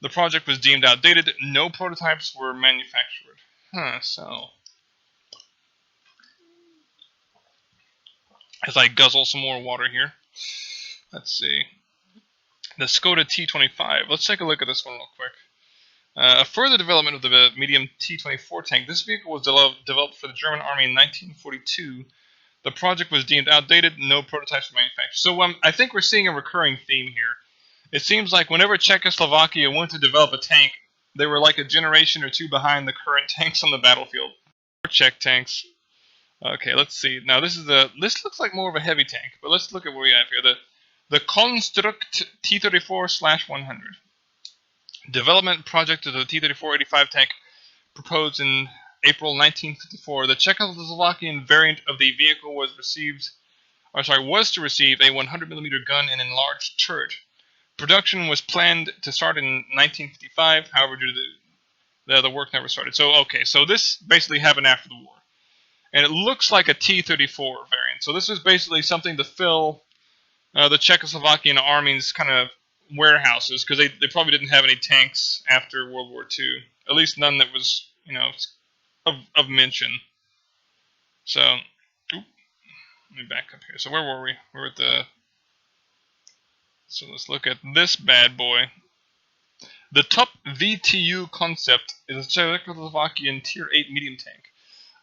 Speaker 1: The project was deemed outdated. No prototypes were manufactured. So as I guzzle some more water here, let's see. The Skoda T25. Let's take a look at this one real quick. A further development of the medium T-24 tank. This vehicle was developed for the German Army in 1942. The project was deemed outdated. No prototypes were manufactured. So I think we're seeing a recurring theme here. It seems like whenever Czechoslovakia went to develop a tank, they were like a generation or two behind the current tanks on the battlefield. Czech tanks. Okay, let's see. Now this looks like more of a heavy tank, but let's look at what we have here. The Construct T-34/100. Development project of the T-34-85 tank proposed in April 1954. The Czechoslovakian variant of the vehicle was to receive a 100mm gun and enlarged turret. Production was planned to start in 1955. However, due to the work never started. So this basically happened after the war, and it looks like a T-34 variant. So this was basically something to fill the Czechoslovakian army's kind of warehouses, because they probably didn't have any tanks after World War II. At least none that was, of mention. So, let me back up here. So where were we? We're at so let's look at this bad boy. The Top VTU concept is a Czechoslovakian Tier 8 medium tank.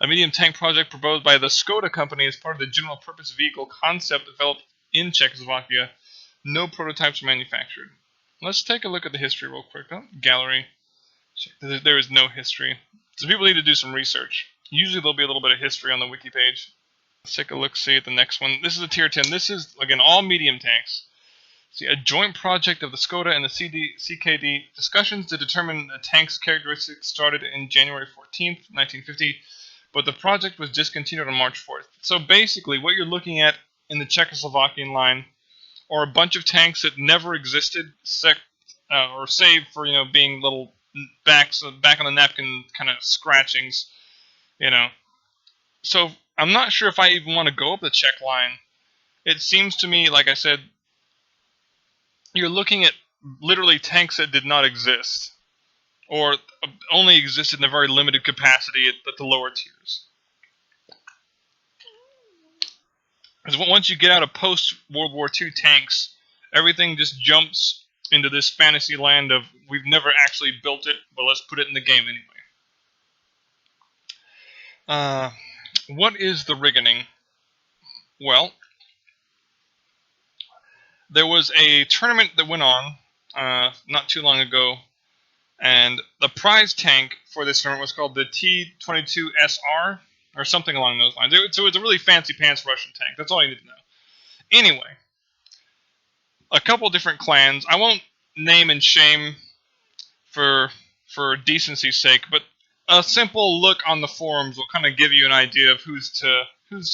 Speaker 1: A medium tank project proposed by the Skoda company as part of the general purpose vehicle concept developed in Czechoslovakia. No prototypes were manufactured. Let's take a look at the history real quick. Gallery. There is no history. So people need to do some research. Usually there'll be a little bit of history on the wiki page. Let's take a look-see at the next one. This is a Tier 10. This is, again, all medium tanks. See, a joint project of the Skoda and the CKD. Discussions to determine the tank's characteristics started in January 14th, 1950, but the project was discontinued on March 4th. So basically, what you're looking at in the Czechoslovakian line are a bunch of tanks that never existed, or saved for being little back on the napkin kind of scratchings, So I'm not sure if I even want to go up the Czech line. It seems to me, like I said, you're looking at literally tanks that did not exist, or only existed in a very limited capacity at the lower tiers. Because once you get out of post-World War II tanks, everything just jumps into this fantasy land of, we've never actually built it, but let's put it in the game anyway. What is the rigging? Well, there was a tournament that went on not too long ago, and the prize tank for this tournament was called the T-22SR, or something along those lines. So it's a really fancy pants Russian tank. That's all you need to know. Anyway, a couple different clans. I won't name and shame for decency's sake, but a simple look on the forums will kind of give you an idea of who's to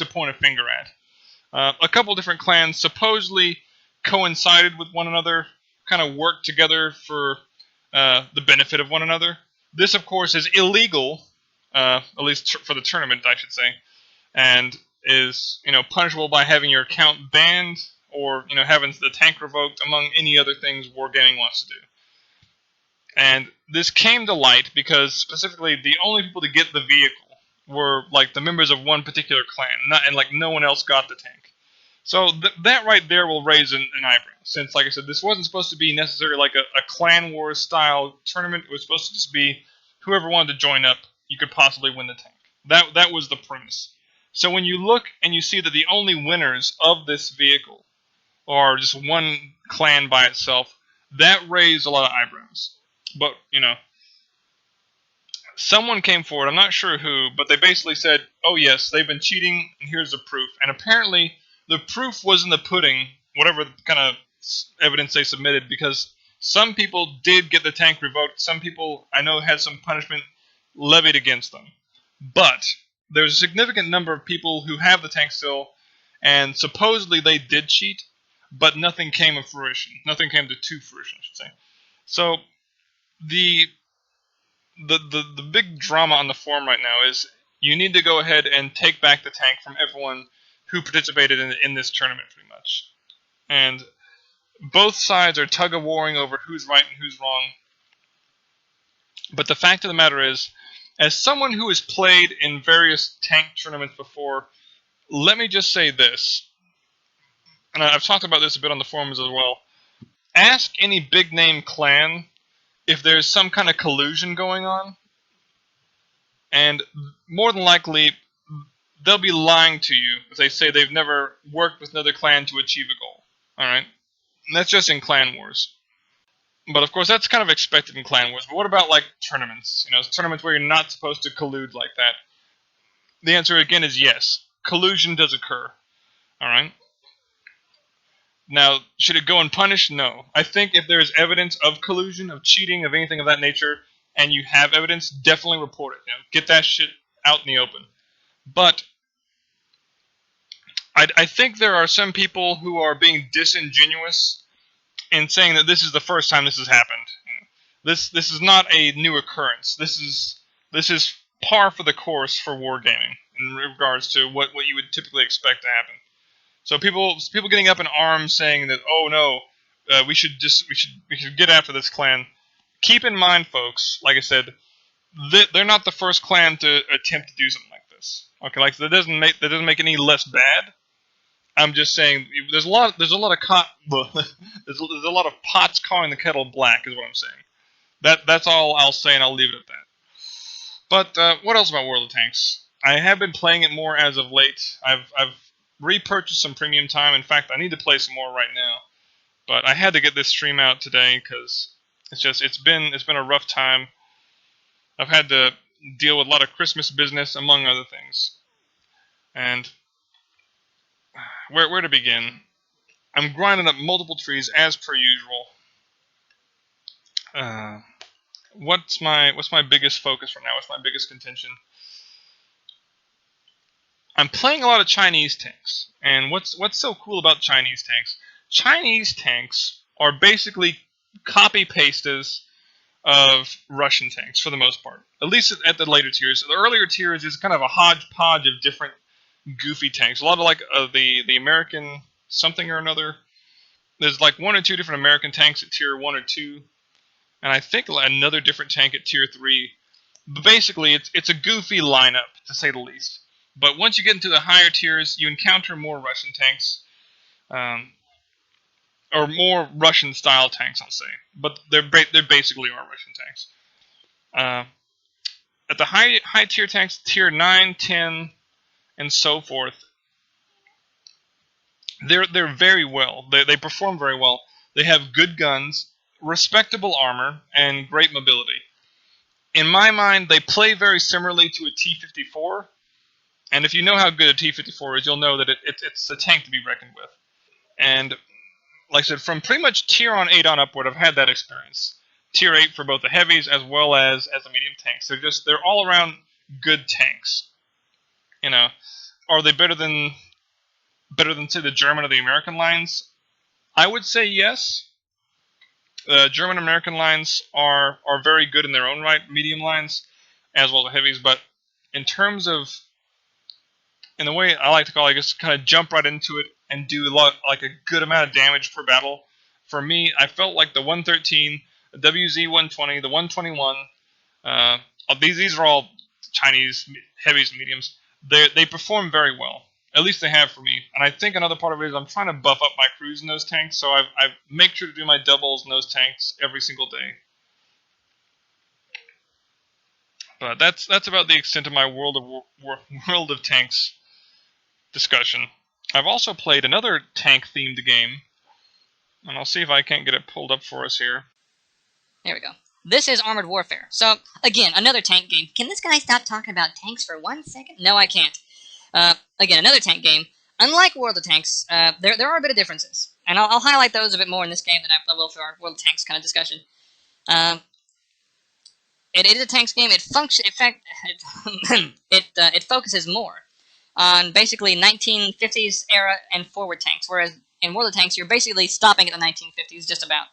Speaker 1: point a finger at. A couple different clans supposedly coincided with one another, kind of worked together for the benefit of one another. This, of course, is illegal, at least for the tournament, I should say, and is punishable by having your account banned or having the tank revoked, among any other things wargaming wants to do. And this came to light because specifically the only people to get the vehicle were like the members of one particular clan, and like no one else got the tank. So that right there will raise an eyebrow, since, like I said, this wasn't supposed to be necessarily like a clan wars style tournament. It was supposed to just be whoever wanted to join up, you could possibly win the tank. That was the premise. So when you look and you see that the only winners of this vehicle are just one clan by itself, that raised a lot of eyebrows. But, someone came forward, I'm not sure who, but they basically said, oh yes, they've been cheating, and here's the proof. And apparently, the proof was in the pudding, whatever kind of evidence they submitted, because some people did get the tank revoked. Some people, I know, had some punishment levied against them. But there's a significant number of people who have the tank still, and supposedly they did cheat, but nothing came to fruition. Nothing came to fruition, I should say. So the big drama on the forum right now is you need to go ahead and take back the tank from everyone who participated in this tournament, pretty much. And both sides are tug-of-warring over who's right and who's wrong. But the fact of the matter is, as someone who has played in various tank tournaments before, let me just say this, and I've talked about this a bit on the forums as well. Ask any big-name clan if there's some kind of collusion going on, and more than likely, they'll be lying to you if they say they've never worked with another clan to achieve a goal. Alright? And that's just in clan wars. But of course, that's kind of expected in clan wars. But what about, like, tournaments? Tournaments where you're not supposed to collude like that. The answer, again, is yes. Collusion does occur. Alright? Now, should it go unpunished? No. I think if there's evidence of collusion, of cheating, of anything of that nature, and you have evidence, definitely report it. Get that shit out in the open. But I think there are some people who are being disingenuous in saying that this is the first time this has happened. This is not a new occurrence. This is par for the course for wargaming in regards to what you would typically expect to happen. So people getting up in arms saying that, oh no, we should get after this clan. Keep in mind, folks, like I said, they're not the first clan to attempt to do something like this. Okay, like that doesn't make it any less bad. I'm just saying there's a lot of pots calling the kettle black, is what I'm saying. That's all I'll say, and I'll leave it at that. But what else about World of Tanks? I have been playing it more as of late. I've repurchased some premium time. In fact, I need to play some more right now. But I had to get this stream out today because it's been a rough time. I've had to deal with a lot of Christmas business, among other things. And where to begin? I'm grinding up multiple trees as per usual. What's my biggest focus right now? What's my biggest contention? I'm playing a lot of Chinese tanks, and what's so cool about Chinese tanks? Chinese tanks are basically copy-pastes of Russian tanks for the most part, at least at the later tiers. The earlier tiers is kind of a hodgepodge of different goofy tanks. A lot of like the American something or another. There's like one or two different American tanks at tier 1 or 2, and I think another different tank at tier 3. But basically, it's a goofy lineup, to say the least. But once you get into the higher tiers, you encounter more Russian tanks, or more Russian-style tanks, I'll say. But they basically are Russian tanks. At the high tier tanks, tier 9, 10, and so forth, they're very well. They perform very well. They have good guns, respectable armor, and great mobility. In my mind, they play very similarly to a T-54. And if you know how good a T-54 is, you'll know that it's a tank to be reckoned with. And like I said, from pretty much tier on 8 on upward, I've had that experience. Tier 8 for both the heavies as well as the medium tanks. They're all around good tanks. You know, are they better than say the German or the American lines? I would say yes. The German American lines are very good in their own right, medium lines as well as the heavies. But in terms of, in the way I like to call it, I guess, kind of jump right into it and do like a good amount of damage per battle. For me, I felt like the 113, the WZ-120, the 121. These are all Chinese heavies and mediums. They perform very well. At least they have for me. And I think another part of it is I'm trying to buff up my crews in those tanks, so I make sure to do my doubles in those tanks every single day. But that's about the extent of my World of Tanks discussion. I've also played another tank-themed game, and I'll see if I can't get it pulled up for us here.
Speaker 2: There we go. This is Armored Warfare. So, again, another tank game. Can this guy stop talking about tanks for 1 second? No, I can't. Again, another tank game. Unlike World of Tanks, there are a bit of differences. And I'll highlight those a bit more in this game than I will for our World of Tanks kind of discussion. It is a tanks game. It it focuses more on basically 1950s era and forward tanks, whereas in World of Tanks, you're basically stopping at the 1950s just about.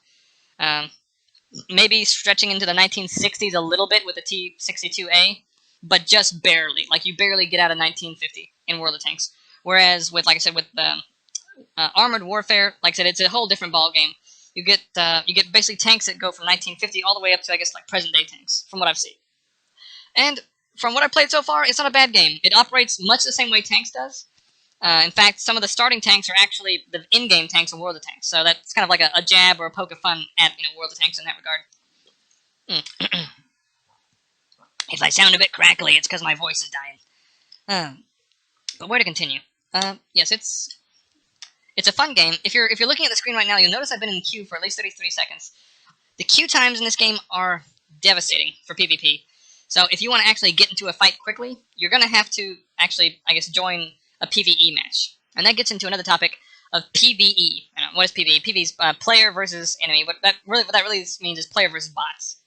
Speaker 2: Maybe stretching into the 1960s a little bit with the T-62A, but just barely. Like, you barely get out of 1950 in World of Tanks. Whereas with, like I said, with Armored Warfare, like I said, it's a whole different ballgame. You get basically tanks that go from 1950 all the way up to, I guess, like present day tanks, from what I've seen. And from what I've played so far, it's not a bad game. It operates much the same way Tanks does. In fact, some of the starting tanks are actually the in-game tanks in World of Tanks, so that's kind of like a jab or a poke of fun at World of Tanks in that regard. If I sound a bit crackly, it's because my voice is dying. But where to continue? Yes, it's a fun game. If you're looking at the screen right now, you'll notice I've been in queue for at least 33 seconds. The queue times in this game are devastating for PvP. So if you want to actually get into a fight quickly, you're going to have to actually, I guess, join a PvE match. And that gets into another topic of PvE. What is PvE? PvE is player versus enemy. What that really means is player versus bots.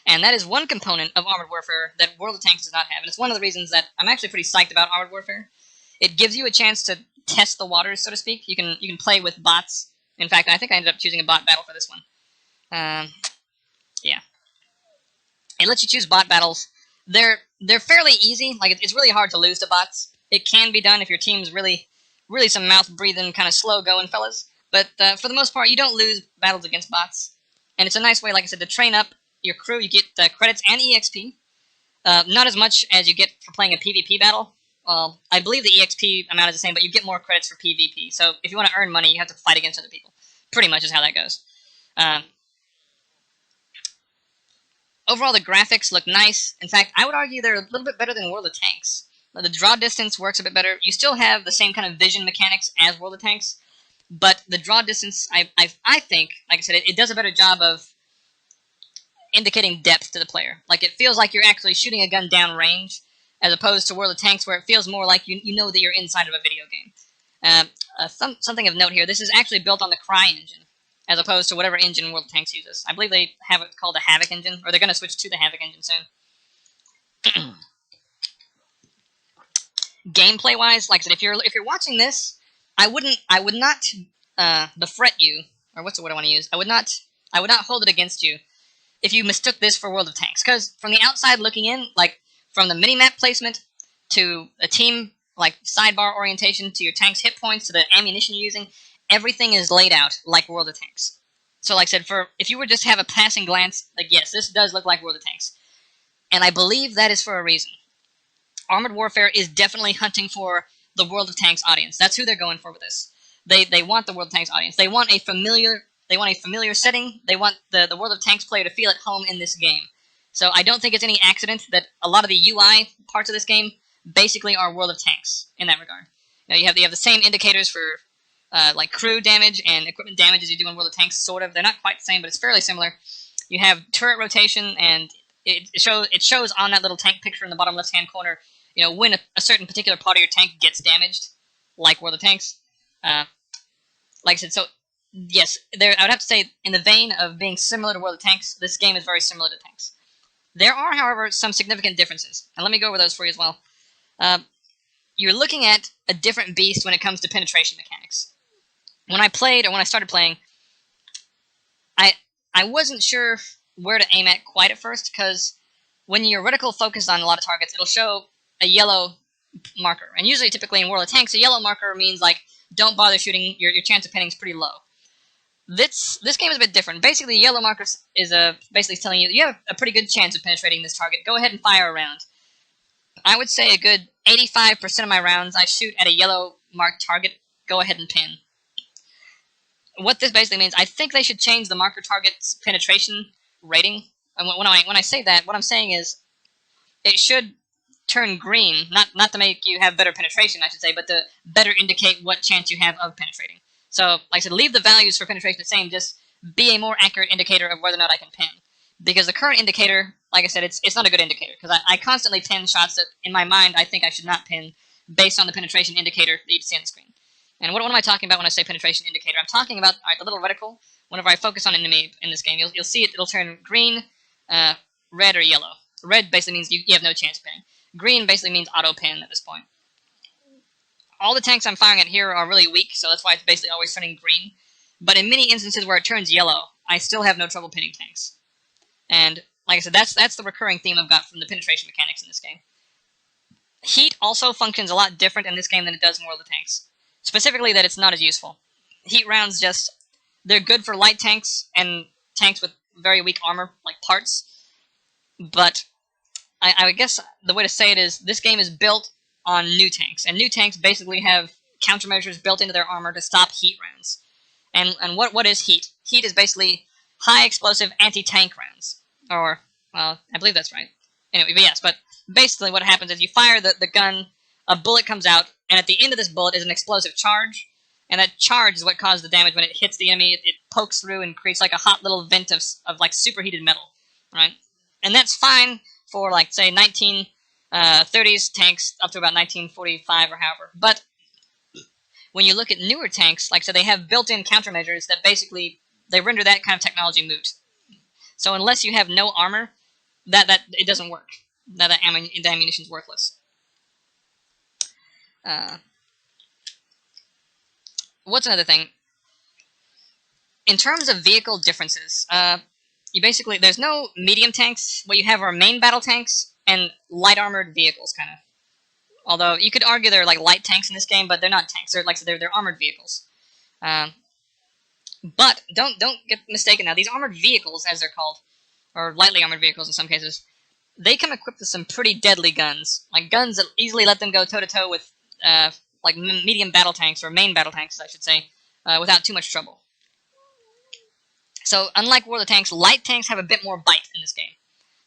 Speaker 2: And that is one component of Armored Warfare that World of Tanks does not have. And it's one of the reasons that I'm actually pretty psyched about Armored Warfare. It gives you a chance to test the waters, so to speak. You can play with bots. In fact, I think I ended up choosing a bot battle for this one. Yeah. It lets you choose bot battles. They're fairly easy. Like, it's really hard to lose to bots. It can be done if your team's really some mouth-breathing, kind of slow-going fellas. But for the most part, you don't lose battles against bots. And it's a nice way, like I said, to train up your crew. You get credits and EXP. Not as much as you get for playing a PvP battle. Well, I believe the EXP amount is the same, but you get more credits for PvP. So if you want to earn money, you have to fight against other people. Pretty much is how that goes. Overall, the graphics look nice. In fact, I would argue they're a little bit better than World of Tanks. The draw distance works a bit better. You still have the same kind of vision mechanics as World of Tanks, but the draw distance, I think, like I said, it does a better job of indicating depth to the player. Like, it feels like you're actually shooting a gun down range, as opposed to World of Tanks, where it feels more like you know that you're inside of a video game. Something of note here, this is actually built on the Cry engine, as opposed to whatever engine World of Tanks uses. I believe they have it called the Havoc engine, or they're going to switch to the Havoc engine soon. Gameplay-wise, like I said, if you're watching this, I would not befret you, or what's the word I want to use? I would not hold it against you if you mistook this for World of Tanks, because from the outside looking in, like from the minimap placement to a team like sidebar orientation to your tank's hit points to the ammunition you're using, everything is laid out like World of Tanks. So, like I said, if you were just to have a passing glance, like, yes, this does look like World of Tanks, and I believe that is for a reason. Armored Warfare is definitely hunting for the World of Tanks audience. That's who they're going for with this. They want the World of Tanks audience. They want a familiar setting. They want the World of Tanks player to feel at home in this game. So I don't think it's any accident that a lot of the UI parts of this game basically are World of Tanks in that regard. Now you have the same indicators for like crew damage and equipment damage as you do in World of Tanks, sort of. They're not quite the same, but it's fairly similar. You have turret rotation, and it shows on that little tank picture in the bottom left-hand corner, when a certain particular part of your tank gets damaged, like World of Tanks. Like I said, so yes, there I would have to say in the vein of being similar to World of Tanks, this game is very similar to Tanks. There are, however, some significant differences, and let me go over those for you as well. You're looking at a different beast when it comes to penetration mechanics. When I started playing, I wasn't sure where to aim at quite at first, because when your reticle focuses on a lot of targets, it'll show a yellow marker. And usually, typically in World of Tanks, a yellow marker means like don't bother shooting. Your chance of pinning is pretty low. This game is a bit different. Basically, the yellow marker is basically telling you have a pretty good chance of penetrating this target. Go ahead and fire a round. I would say a good 85% of my rounds I shoot at a yellow marked target. Go ahead and pin. What this basically means, I think they should change the marker target's penetration rating. And when I say that, what I'm saying is it should turn green, not to make you have better penetration, I should say, but to better indicate what chance you have of penetrating. So, like I said, leave the values for penetration the same, just be a more accurate indicator of whether or not I can pin. Because the current indicator, like I said, it's not a good indicator, because I constantly pin shots that, in my mind, I think I should not pin based on the penetration indicator that you see on the screen. And what am I talking about when I say penetration indicator? I'm talking about the little reticle. Whenever I focus on an enemy in this game, you'll see it'll turn green, red, or yellow. Red basically means you have no chance of pinning. Green basically means auto pin at this point. All the tanks I'm firing at here are really weak, so that's why it's basically always turning green. But in many instances where it turns yellow, I still have no trouble pinning tanks. And like I said, that's the recurring theme I've got from the penetration mechanics in this game. Heat also functions a lot different in this game than it does in World of Tanks. Specifically that it's not as useful. Heat rounds they're good for light tanks and tanks with very weak armor, like parts. But I guess the way to say it is this game is built on new tanks. And new tanks basically have countermeasures built into their armor to stop heat rounds. And what is heat? Heat is basically high explosive anti-tank rounds. Or, well, I believe that's right. Anyway, but yes, but basically what happens is you fire the gun, a bullet comes out, and at the end of this bullet is an explosive charge, and that charge is what causes the damage when it hits the enemy. It pokes through and creates like a hot little vent of like superheated metal, right? And that's fine for like say 1930s tanks up to about 1945 or however. But when you look at newer tanks, like I said, they have built-in countermeasures that basically they render that kind of technology moot. So unless you have no armor, that it doesn't work. That ammunition is worthless. What's another thing? In terms of vehicle differences, there's no medium tanks. What you have are main battle tanks and light armored vehicles, kind of. Although you could argue they're like light tanks in this game, but they're not tanks. They're armored vehicles. But don't get mistaken now. These armored vehicles, as they're called, or lightly armored vehicles in some cases, they come equipped with some pretty deadly guns. Like guns that easily let them go toe-to-toe with like medium battle tanks, or main battle tanks, I should say, without too much trouble. So unlike World of Tanks, light tanks have a bit more bite in this game.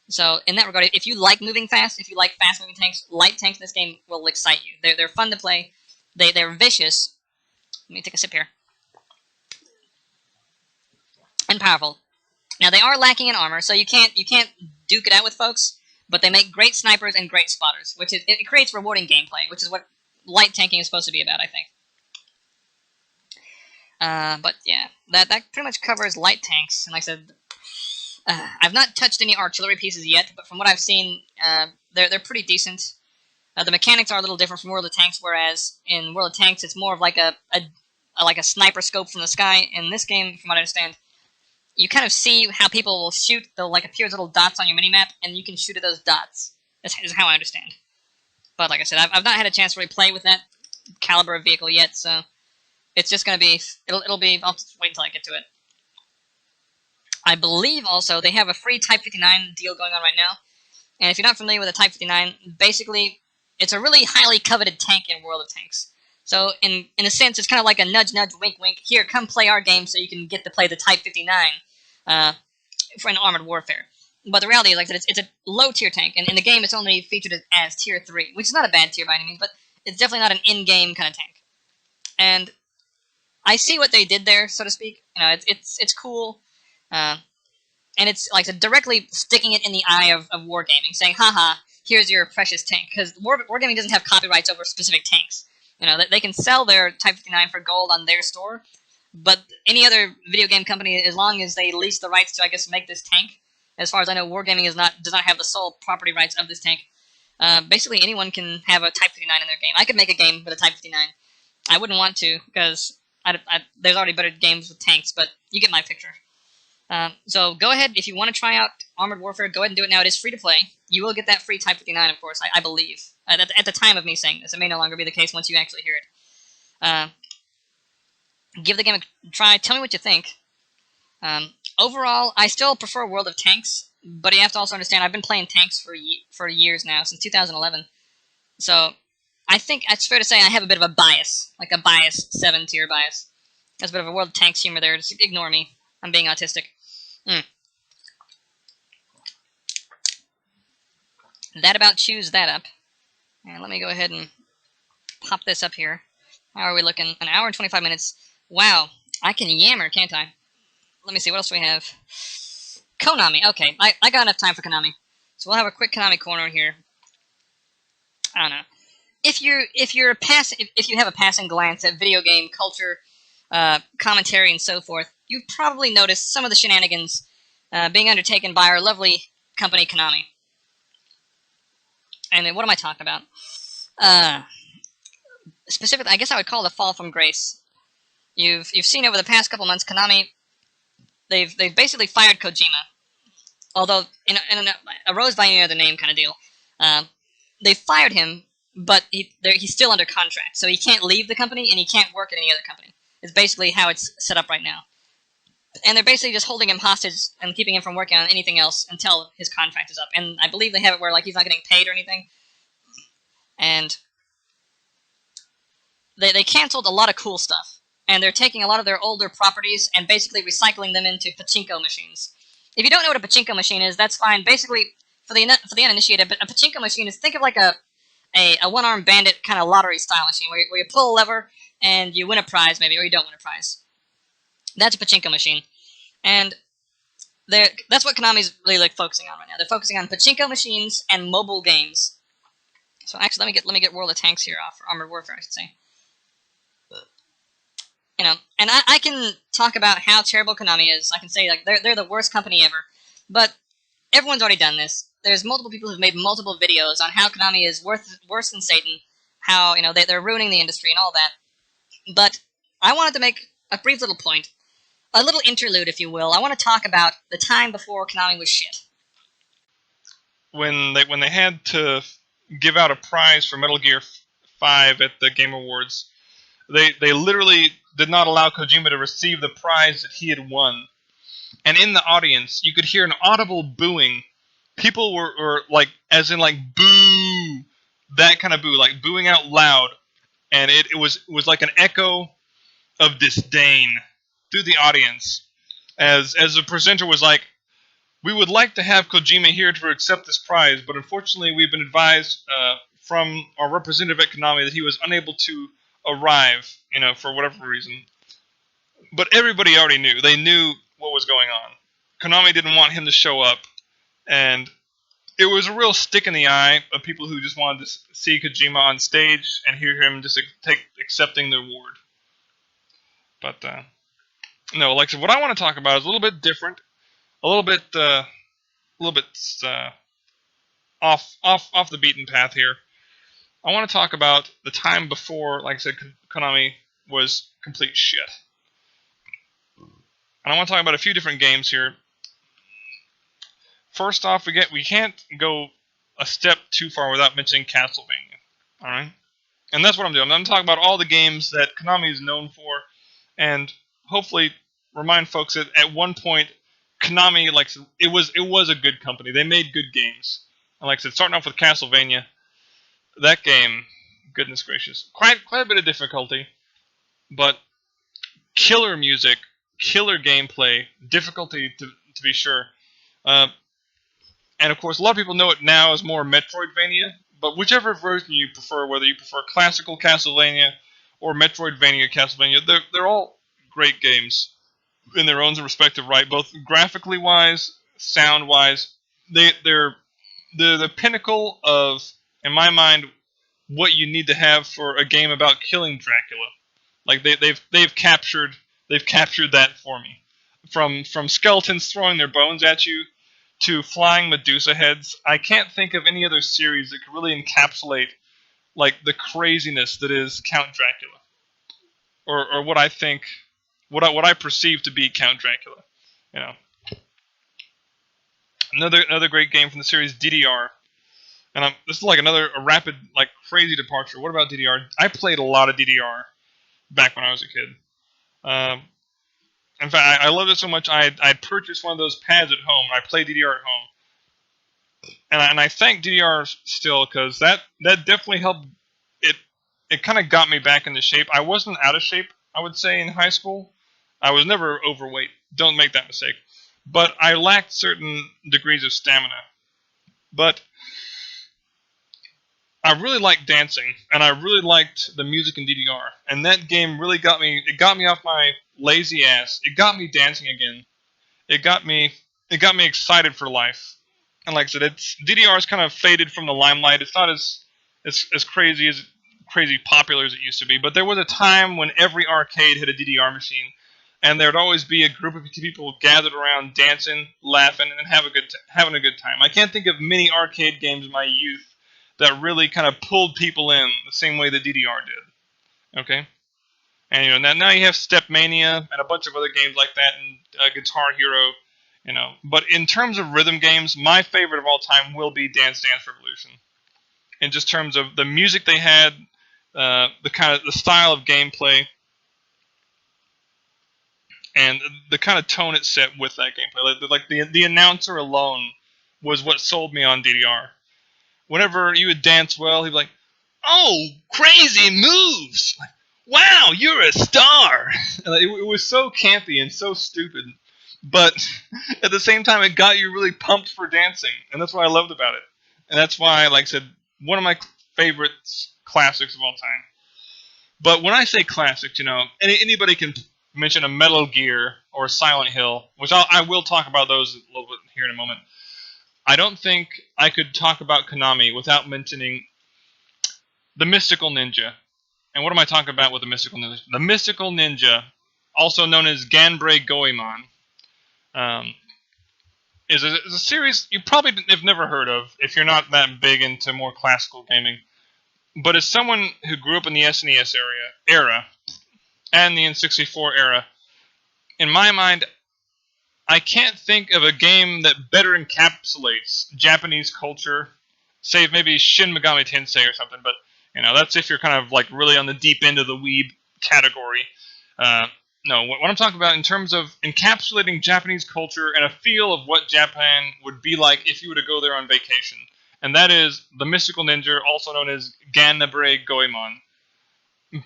Speaker 2: So in that regard, if you like moving fast, if you like fast-moving tanks, light tanks in this game will excite you. They're fun to play. They're vicious. Let me take a sip here. And powerful. Now they are lacking in armor, so you can't duke it out with folks. But they make great snipers and great spotters, which it creates rewarding gameplay, which is what light tanking is supposed to be about, I think. But yeah, that pretty much covers light tanks. And like I said, I've not touched any artillery pieces yet, but from what I've seen, they're pretty decent. The mechanics are a little different from World of Tanks, whereas in World of Tanks it's more of like a sniper scope from the sky. In this game, from what I understand, you kind of see how people will shoot. They'll like appear as little dots on your minimap, and you can shoot at those dots. That's how I understand. But like I said, I've not had a chance to really play with that caliber of vehicle yet, so it's just gonna be it'll be. I'll just wait until I get to it. I believe also they have a free Type 59 deal going on right now, and if you're not familiar with a Type 59, basically it's a really highly coveted tank in World of Tanks. So in a sense, it's kind of like a nudge, nudge, wink, wink. Here, come play our game so you can get to play the Type 59 for an armored warfare. But the reality is, like I said, it's a low-tier tank, and in the game it's only featured as Tier 3, which is not a bad tier by any means, but it's definitely not an in-game kind of tank. And I see what they did there, so to speak. You know, it's cool, and it's like I said, directly sticking it in the eye of wargaming, saying, haha, here's your precious tank. Because wargaming doesn't have copyrights over specific tanks. You know, they can sell their Type 59 for gold on their store, but any other video game company, as long as they lease the rights to, I guess, make this tank, as far as I know, Wargaming does not have the sole property rights of this tank. Basically, anyone can have a Type 59 in their game. I could make a game with a Type 59. I wouldn't want to, because there's already better games with tanks, but you get my picture. So go ahead, if you want to try out Armored Warfare, go ahead and do it now. It is free to play. You will get that free Type 59, of course, I believe. At the time of me saying this. It may no longer be the case once you actually hear it. Give the game a try. Tell me what you think. Overall, I still prefer World of Tanks, but you have to also understand I've been playing tanks for years now, since 2011. So I think it's fair to say I have a bit of a bias, like a bias, 7-tier bias. There's a bit of a World of Tanks humor there. Just ignore me. I'm being autistic. That about chews that up. And let me go ahead and pop this up here. How are we looking? An hour and 25 minutes. Wow, I can yammer, can't I? Let me see, what else do we have? Konami. Okay, I got enough time for Konami. So we'll have a quick Konami corner here. I don't know. If you have a passing glance at video game culture, commentary, and so forth, you've probably noticed some of the shenanigans being undertaken by our lovely company Konami. And then what am I talking about? Specifically, I guess I would call it a fall from grace. You've seen over the past couple months, Konami, they've basically fired Kojima. Although in a rose by any other name kind of deal. They fired him, but he's still under contract, so he can't leave the company and he can't work at any other company. It's basically how it's set up right now. And they're basically just holding him hostage and keeping him from working on anything else until his contract is up. And I believe they have it where like he's not getting paid or anything. And they canceled a lot of cool stuff. And they're taking a lot of their older properties and basically recycling them into pachinko machines. If you don't know what a pachinko machine is, that's fine. Basically, for the uninitiated, a pachinko machine is, think of like a one-armed bandit kind of lottery-style machine where you pull a lever and you win a prize, maybe, or you don't win a prize. That's a pachinko machine. And that's what Konami's really like focusing on right now. They're focusing on pachinko machines and mobile games. So actually, let me get World of Tanks here off, or Armored Warfare, I should say. You know, and I can talk about how terrible Konami is. I can say like they're the worst company ever, but everyone's already done this. There's multiple people who've made multiple videos on how Konami is worse than Satan, how they're ruining the industry and all that. But I wanted to make a brief little point, a little interlude, if you will. I want to talk about the time before Konami was shit.
Speaker 1: When they had to give out a prize for Metal Gear 5 at the Game Awards, they literally did not allow Kojima to receive the prize that he had won. And in the audience, you could hear an audible booing. People were like, as in like, boo! That kind of boo, like booing out loud. And it was like an echo of disdain through the audience. As the presenter was like, we would like to have Kojima here to accept this prize, but unfortunately we've been advised from our representative at Konami that he was unable to arrive, for whatever reason. But everybody already knew. They knew what was going on. Konami didn't want him to show up, and it was a real stick in the eye of people who just wanted to see Kojima on stage and hear him just accepting the award. But no, like I said, what I want to talk about is a little bit different, a little bit off the beaten path here. I want to talk about the time before, like I said, Konami was complete shit. And I want to talk about a few different games here. First off, we can't go a step too far without mentioning Castlevania. All right, and that's what I'm doing. I'm talking about all the games that Konami is known for, and hopefully remind folks that at one point Konami, it was a good company. They made good games. And like I said, starting off with Castlevania, that game, goodness gracious, quite a bit of difficulty, but killer music, killer gameplay, difficulty to be sure. And of course, a lot of people know it now as more Metroidvania, but whichever version you prefer, whether you prefer classical Castlevania or Metroidvania Castlevania, they're all great games in their own respective right, both graphically wise, sound wise. They're the pinnacle of, in my mind, what you need to have for a game about killing Dracula. Like they've captured that for me. From skeletons throwing their bones at you to flying Medusa heads, I can't think of any other series that could really encapsulate like the craziness that is Count Dracula, or what I think, what I perceive to be Count Dracula. You know, another great game from the series, DDR. And this is like a rapid, like crazy departure. What about DDR? I played a lot of DDR back when I was a kid. Um, in fact, I loved it so much I purchased one of those pads at home. I played DDR at home, and I thank DDR still because that definitely helped. It kind of got me back into shape. I wasn't out of shape, I would say, in high school. I was never overweight. Don't make that mistake. But I lacked certain degrees of stamina. But I really liked dancing, and I really liked the music in DDR. And that game really got me. It got me off my lazy ass. It got me dancing again. It got me excited for life. And like I said, DDR's kind of faded from the limelight. It's not as crazy popular as it used to be. But there was a time when every arcade had a DDR machine, and there'd always be a group of people gathered around, dancing, laughing, and having a good time. I can't think of many arcade games in my youth that really kind of pulled people in the same way that DDR did. Okay, and now you have Step Mania and a bunch of other games like that, and Guitar Hero. But in terms of rhythm games, my favorite of all time will be Dance Dance Revolution. In just terms of the music they had, the style of gameplay, and the kind of tone it set with that gameplay. Like the announcer alone was what sold me on DDR. Whenever you would dance well, he'd be like, "Oh, crazy moves! Like, wow, you're a star!" It was so campy and so stupid, but at the same time, it got you really pumped for dancing, and that's what I loved about it. And that's why, like I said, one of my favorite classics of all time. But when I say classics, anybody can mention a Metal Gear or Silent Hill, which I will talk about those a little bit here in a moment. I don't think I could talk about Konami without mentioning the Mystical Ninja. And what am I talking about with the Mystical Ninja? The Mystical Ninja, also known as Ganbare Goemon, is a series you probably have never heard of if you're not that big into more classical gaming. But as someone who grew up in the SNES era and the N64 era, in my mind, I can't think of a game that better encapsulates Japanese culture, save maybe Shin Megami Tensei or something. But that's if you're kind of like really on the deep end of the weeb category. No, what I'm talking about in terms of encapsulating Japanese culture and a feel of what Japan would be like if you were to go there on vacation, and that is the Mystical Ninja, also known as Ganbare Goemon.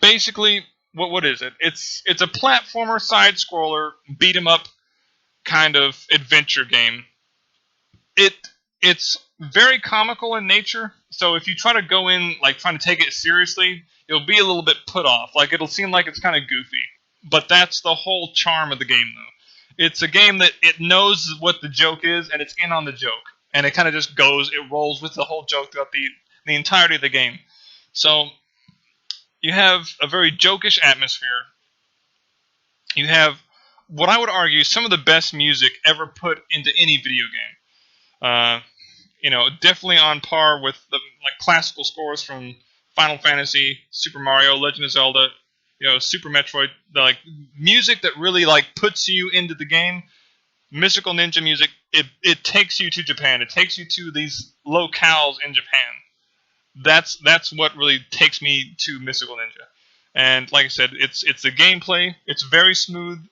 Speaker 1: Basically, what is it? It's a platformer, side scroller, beat 'em up kind of adventure game. It's very comical in nature, so if you try to go in like trying to take it seriously, you'll be a little bit put off. Like it'll seem like it's kind of goofy, but that's the whole charm of the game, though. It's a game that it knows what the joke is, and it's in on the joke, and it kind of just it rolls with the whole joke throughout the entirety of the game. So you have a very jokish atmosphere. You have what I would argue some of the best music ever put into any video game. Definitely on par with the classical scores from Final Fantasy, Super Mario, Legend of Zelda, Super Metroid. The music that really puts you into the game. Mystical Ninja music. It takes you to Japan. It takes you to these locales in Japan. That's what really takes me to Mystical Ninja. And like I said, it's the gameplay. It's very smooth.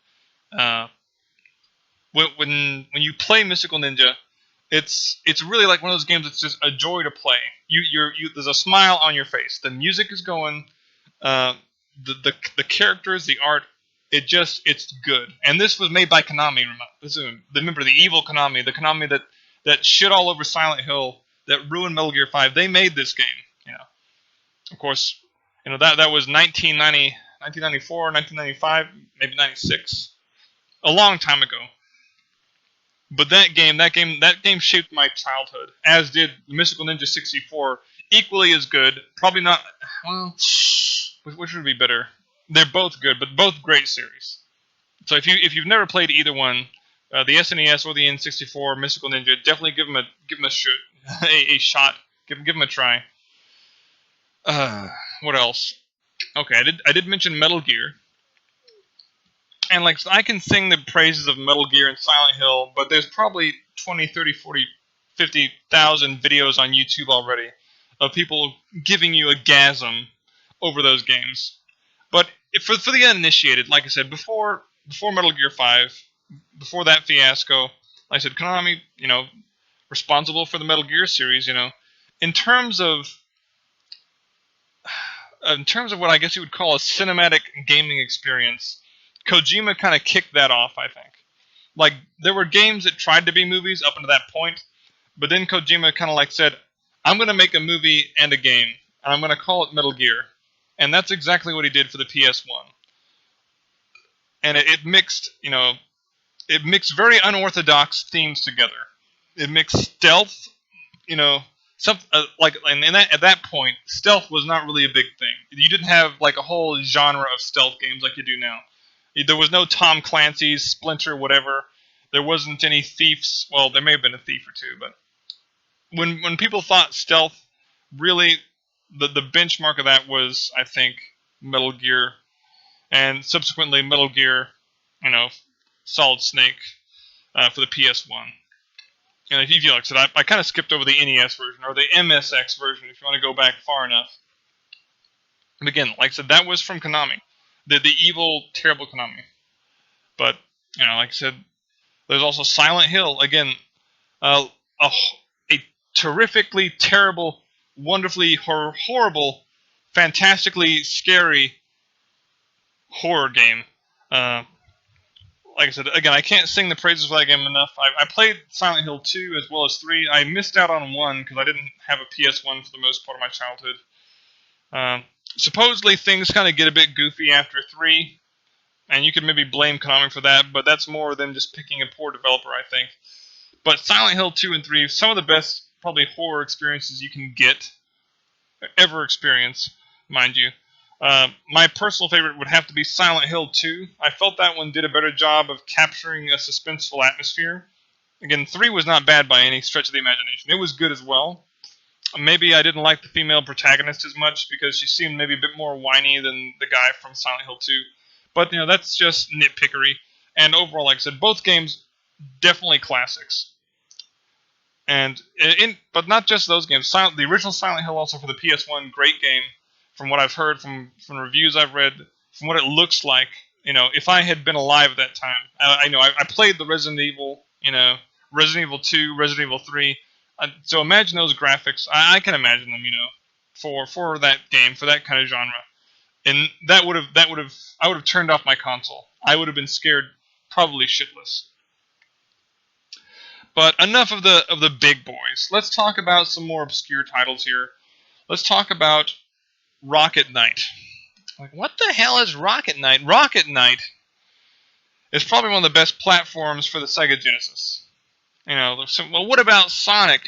Speaker 1: When you play Mystical Ninja, it's really like one of those games that's just a joy to play. There's a smile on your face. The music is going, the characters, the art, it's good. And this was made by Konami. Remember the evil Konami, the Konami that shit all over Silent Hill, that ruined Metal Gear 5. They made this game. Of course, that was 1994, 1995, maybe 96. A long time ago. But that game shaped my childhood, as did Mystical Ninja 64. equally as good. Probably not. Well, which would be better? They're both good, but both great series. So if you've never played either one, the SNES or the N64 Mystical Ninja, definitely give them a shot. Give them a try. What else? Okay, I did mention Metal Gear, and like I can sing the praises of Metal Gear and Silent Hill, but there's probably 20, 30, 40, 50,000 videos on YouTube already of people giving you a gasm over those games. But for the uninitiated, like I said, before Metal Gear 5, before that fiasco, like I said, Konami, responsible for the Metal Gear series, in terms of what I guess you would call a cinematic gaming experience, Kojima kind of kicked that off, I think. Like, there were games that tried to be movies up until that point, but then Kojima kind of like said, I'm going to make a movie and a game, and I'm going to call it Metal Gear. And that's exactly what he did for the PS1. And it mixed, it mixed very unorthodox themes together. It mixed stealth, at that point, stealth was not really a big thing. You didn't have like a whole genre of stealth games like you do now. There was no Tom Clancy's, Splinter, whatever. There wasn't any thieves. Well, there may have been a thief or two, but when people thought stealth, really, the benchmark of that was, I think, Metal Gear, and subsequently Metal Gear, Solid Snake for the PS1. And if you like I said, I kind of skipped over the NES version or the MSX version if you want to go back far enough. And again, like I said, that was from Konami, the evil, terrible Konami. But like I said, there's also Silent Hill. Again, a terrifically terrible, wonderfully horrible, fantastically scary horror game. Like I said, again, I can't sing the praises of that game enough. I played Silent Hill 2 as well as 3. I missed out on 1 because I didn't have a PS1 for the most part of my childhood. Supposedly, things kind of get a bit goofy after 3, and you could maybe blame Konami for that, but that's more than just picking a poor developer, I think. But Silent Hill 2 and 3, some of the best, probably, horror experiences you can ever experience, mind you. My personal favorite would have to be Silent Hill 2. I felt that one did a better job of capturing a suspenseful atmosphere. Again, 3 was not bad by any stretch of the imagination. It was good as well. Maybe I didn't like the female protagonist as much because she seemed maybe a bit more whiny than the guy from Silent Hill 2. But, that's just nitpickery. And overall, like I said, both games definitely classics. And but not just those games. The original Silent Hill also for the PS1, great game. From what I've heard, from reviews I've read, from what it looks like, if I had been alive at that time, I played the Resident Evil, Resident Evil 2, Resident Evil 3. So imagine those graphics. I can imagine them, for that game, for that kind of genre. And I would have turned off my console. I would have been scared, probably shitless. But enough of the big boys. Let's talk about some more obscure titles here. Let's talk about Rocket Knight. Like, what the hell is Rocket Knight? Rocket Knight is probably one of the best platforms for the Sega Genesis. Well, what about Sonic?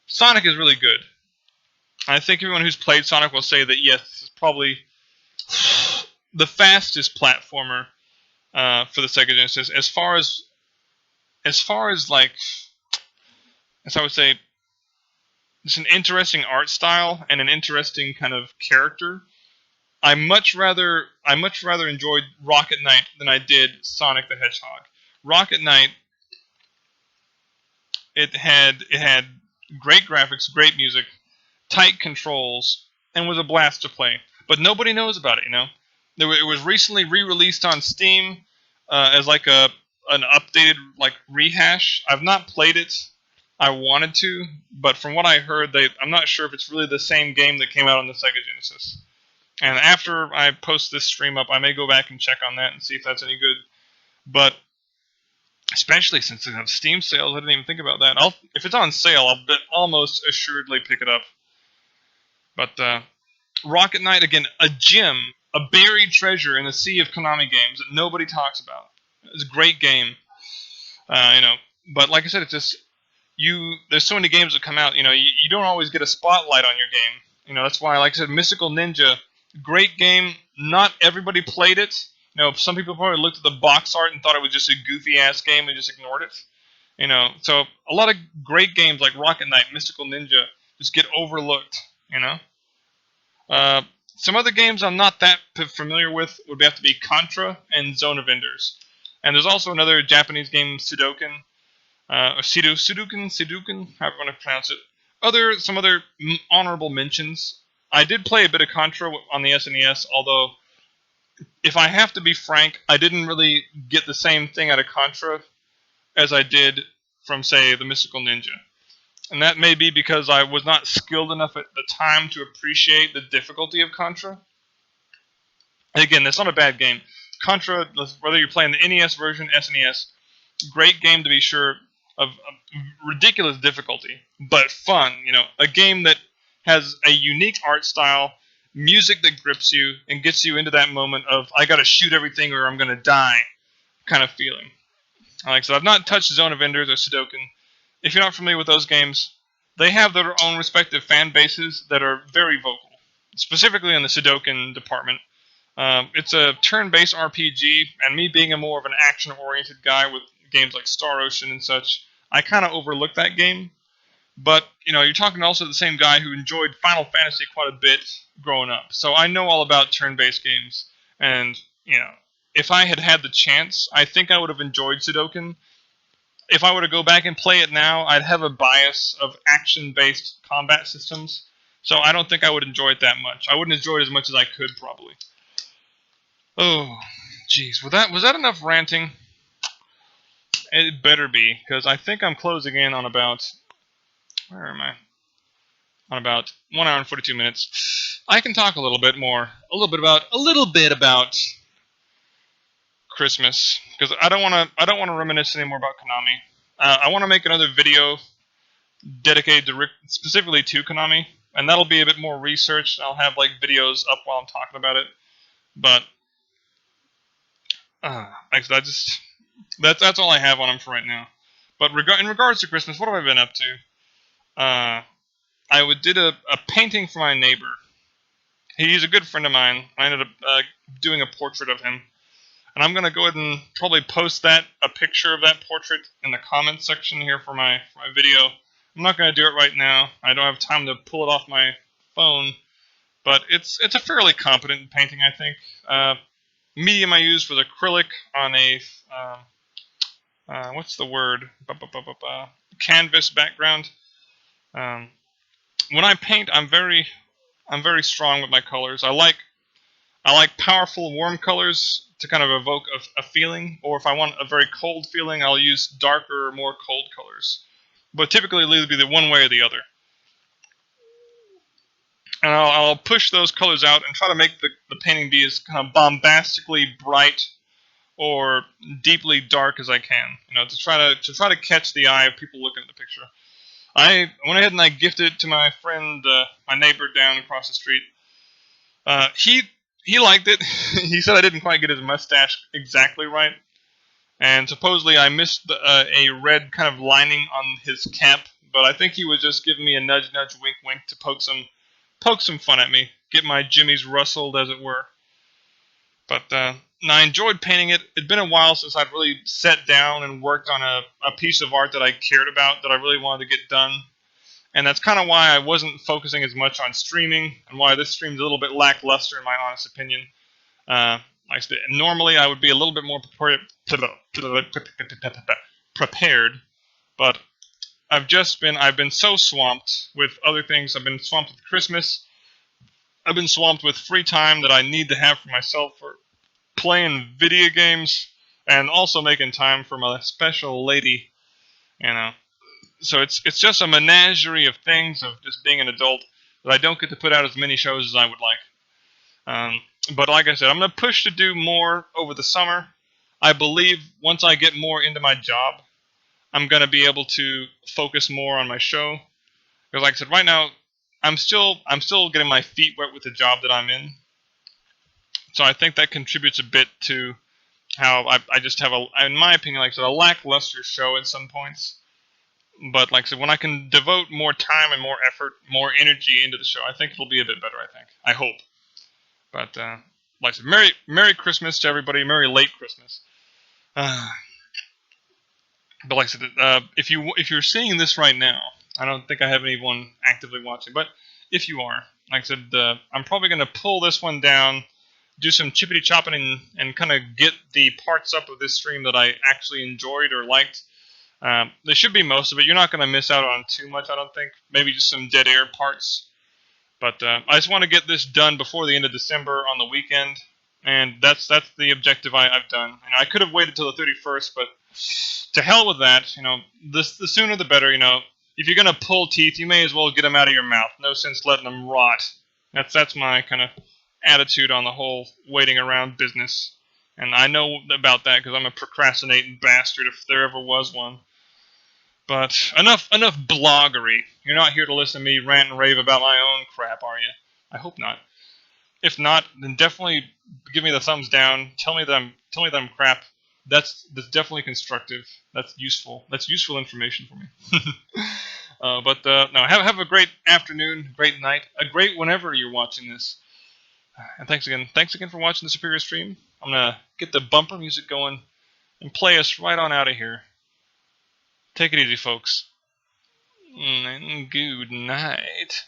Speaker 1: Sonic is really good. I think everyone who's played Sonic will say that yes, it's probably the fastest platformer for the Sega Genesis. As far as like, as I would say, it's an interesting art style and an interesting kind of character. I much rather enjoyed Rocket Knight than I did Sonic the Hedgehog. Rocket Knight, it had great graphics, great music, tight controls, and was a blast to play. But nobody knows about it. It was recently re-released on Steam as like an updated like rehash. I've not played it. I wanted to, but from what I heard, I'm not sure if it's really the same game that came out on the Sega Genesis. And after I post this stream up, I may go back and check on that and see if that's any good. But especially since they have Steam sales, I didn't even think about that. If it's on sale, I'll almost assuredly pick it up. But Rocket Knight, again, a gem, a buried treasure in the sea of Konami games that nobody talks about. It's a great game, But like I said, it's just there's so many games that come out. You don't always get a spotlight on your game. That's why, like I said, Mystical Ninja, great game. Not everybody played it. Some people probably looked at the box art and thought it was just a goofy ass game and just ignored it. So a lot of great games like Rocket Knight, Mystical Ninja just get overlooked. Uh, some other games I'm not that familiar with would have to be Contra and Zone of Enders. And there's also another Japanese game, Sudoku, or Sudoku, however you want to pronounce it. Some other honorable mentions. I did play a bit of Contra on the SNES, although, if I have to be frank, I didn't really get the same thing out of Contra as I did from, say, the Mystical Ninja. And that may be because I was not skilled enough at the time to appreciate the difficulty of Contra. And again, that's not a bad game. Contra, whether you're playing the NES version, SNES, great game to be sure, of ridiculous difficulty, but fun. A game that has a unique art style, music that grips you and gets you into that moment of I got to shoot everything or I'm going to die kind of feeling. Like I said, I've not touched Zone of Enders or Sudoku. If you're not familiar with those games, they have their own respective fan bases that are very vocal, specifically in the Sudoku department. It's a turn-based RPG, and me being a more of an action-oriented guy with games like Star Ocean and such, I kind of overlooked that game. But, you're talking also to the same guy who enjoyed Final Fantasy quite a bit growing up. So I know all about turn-based games. And, if I had had the chance, I think I would have enjoyed Sudoku. If I were to go back and play it now, I'd have a bias of action-based combat systems. So I don't think I would enjoy it that much. I wouldn't enjoy it as much as I could, probably. Oh, jeez. Was that enough ranting? It better be, because I think I'm closing in on about... Where am I? On about 1 hour and 42 minutes. I can talk a little bit about Christmas, because I don't want to reminisce anymore about Konami. I want to make another video dedicated specifically to Konami, and that'll be a bit more research. I'll have videos up while I'm talking about it, but that's all I have on them for right now. But in regards to Christmas, what have I been up to? I did a painting for my neighbor. He's a good friend of mine. I ended up doing a portrait of him. And I'm going to go ahead and probably post a picture of that portrait in the comments section here for my video. I'm not going to do it right now. I don't have time to pull it off my phone. But it's a fairly competent painting, I think. Medium I used was acrylic on a, what's the word? Canvas background. When I paint, I'm very strong with my colors. I like powerful, warm colors to kind of evoke a feeling, or if I want a very cold feeling, I'll use darker, more cold colors. But typically, it'll either be the one way or the other. And I'll push those colors out and try to make the painting be as kind of bombastically bright or deeply dark as I can. To try to catch the eye of people looking at the picture. I went ahead and I gifted it to my friend, my neighbor down across the street. He liked it. He said I didn't quite get his mustache exactly right, and supposedly I missed a red kind of lining on his cap. But I think he was just giving me a nudge, nudge, wink, wink to poke some fun at me, get my jimmies rustled, as it were. But I enjoyed painting it. It'd been a while since I'd really sat down and worked on a piece of art that I cared about, that I really wanted to get done. And that's kind of why I wasn't focusing as much on streaming, and why this stream's a little bit lackluster, in my honest opinion. Normally, I would be a little bit more prepared, but I've been so swamped with other things. I've been swamped with Christmas. I've been swamped with free time that I need to have for myself for playing video games, and also making time for my special lady, So it's just a menagerie of things of just being an adult that I don't get to put out as many shows as I would like. But like I said, I'm going to push to do more over the summer. I believe once I get more into my job, I'm going to be able to focus more on my show. Because like I said, right now, I'm still getting my feet wet with the job that I'm in. So I think that contributes a bit to how I just have in my opinion, like I said, a lackluster show at some points. But like I said, when I can devote more time and more effort, more energy into the show, I think it'll be a bit better. I hope. But like I said, Merry Christmas to everybody. Merry late Christmas. Uh, but like I said, if you're seeing this right now, I don't think I have anyone actively watching. But if you are, like I said, I'm probably going to pull this one down, do some chippity chopping, and kind of get the parts up of this stream that I actually enjoyed or liked. There should be most of it. You're not going to miss out on too much, I don't think. Maybe just some dead air parts. But I just want to get this done before the end of December on the weekend, and that's the objective I've done. And I could have waited till the 31st, but to hell with that. The sooner the better. If you're gonna pull teeth, you may as well get them out of your mouth. No sense letting them rot. That's my kind of attitude on the whole waiting around business. And I know about that because I'm a procrastinating bastard if there ever was one. But enough bloggery. You're not here to listen to me rant and rave about my own crap, are you? I hope not. If not, then definitely give me the thumbs down. Tell me that I'm crap. That's definitely constructive. That's useful. That's useful information for me. No, have a great afternoon, great night, a great whenever you're watching this. And thanks again for watching the Superior Stream. I'm gonna get the bumper music going and play us right on out of here. Take it easy, folks. And good night.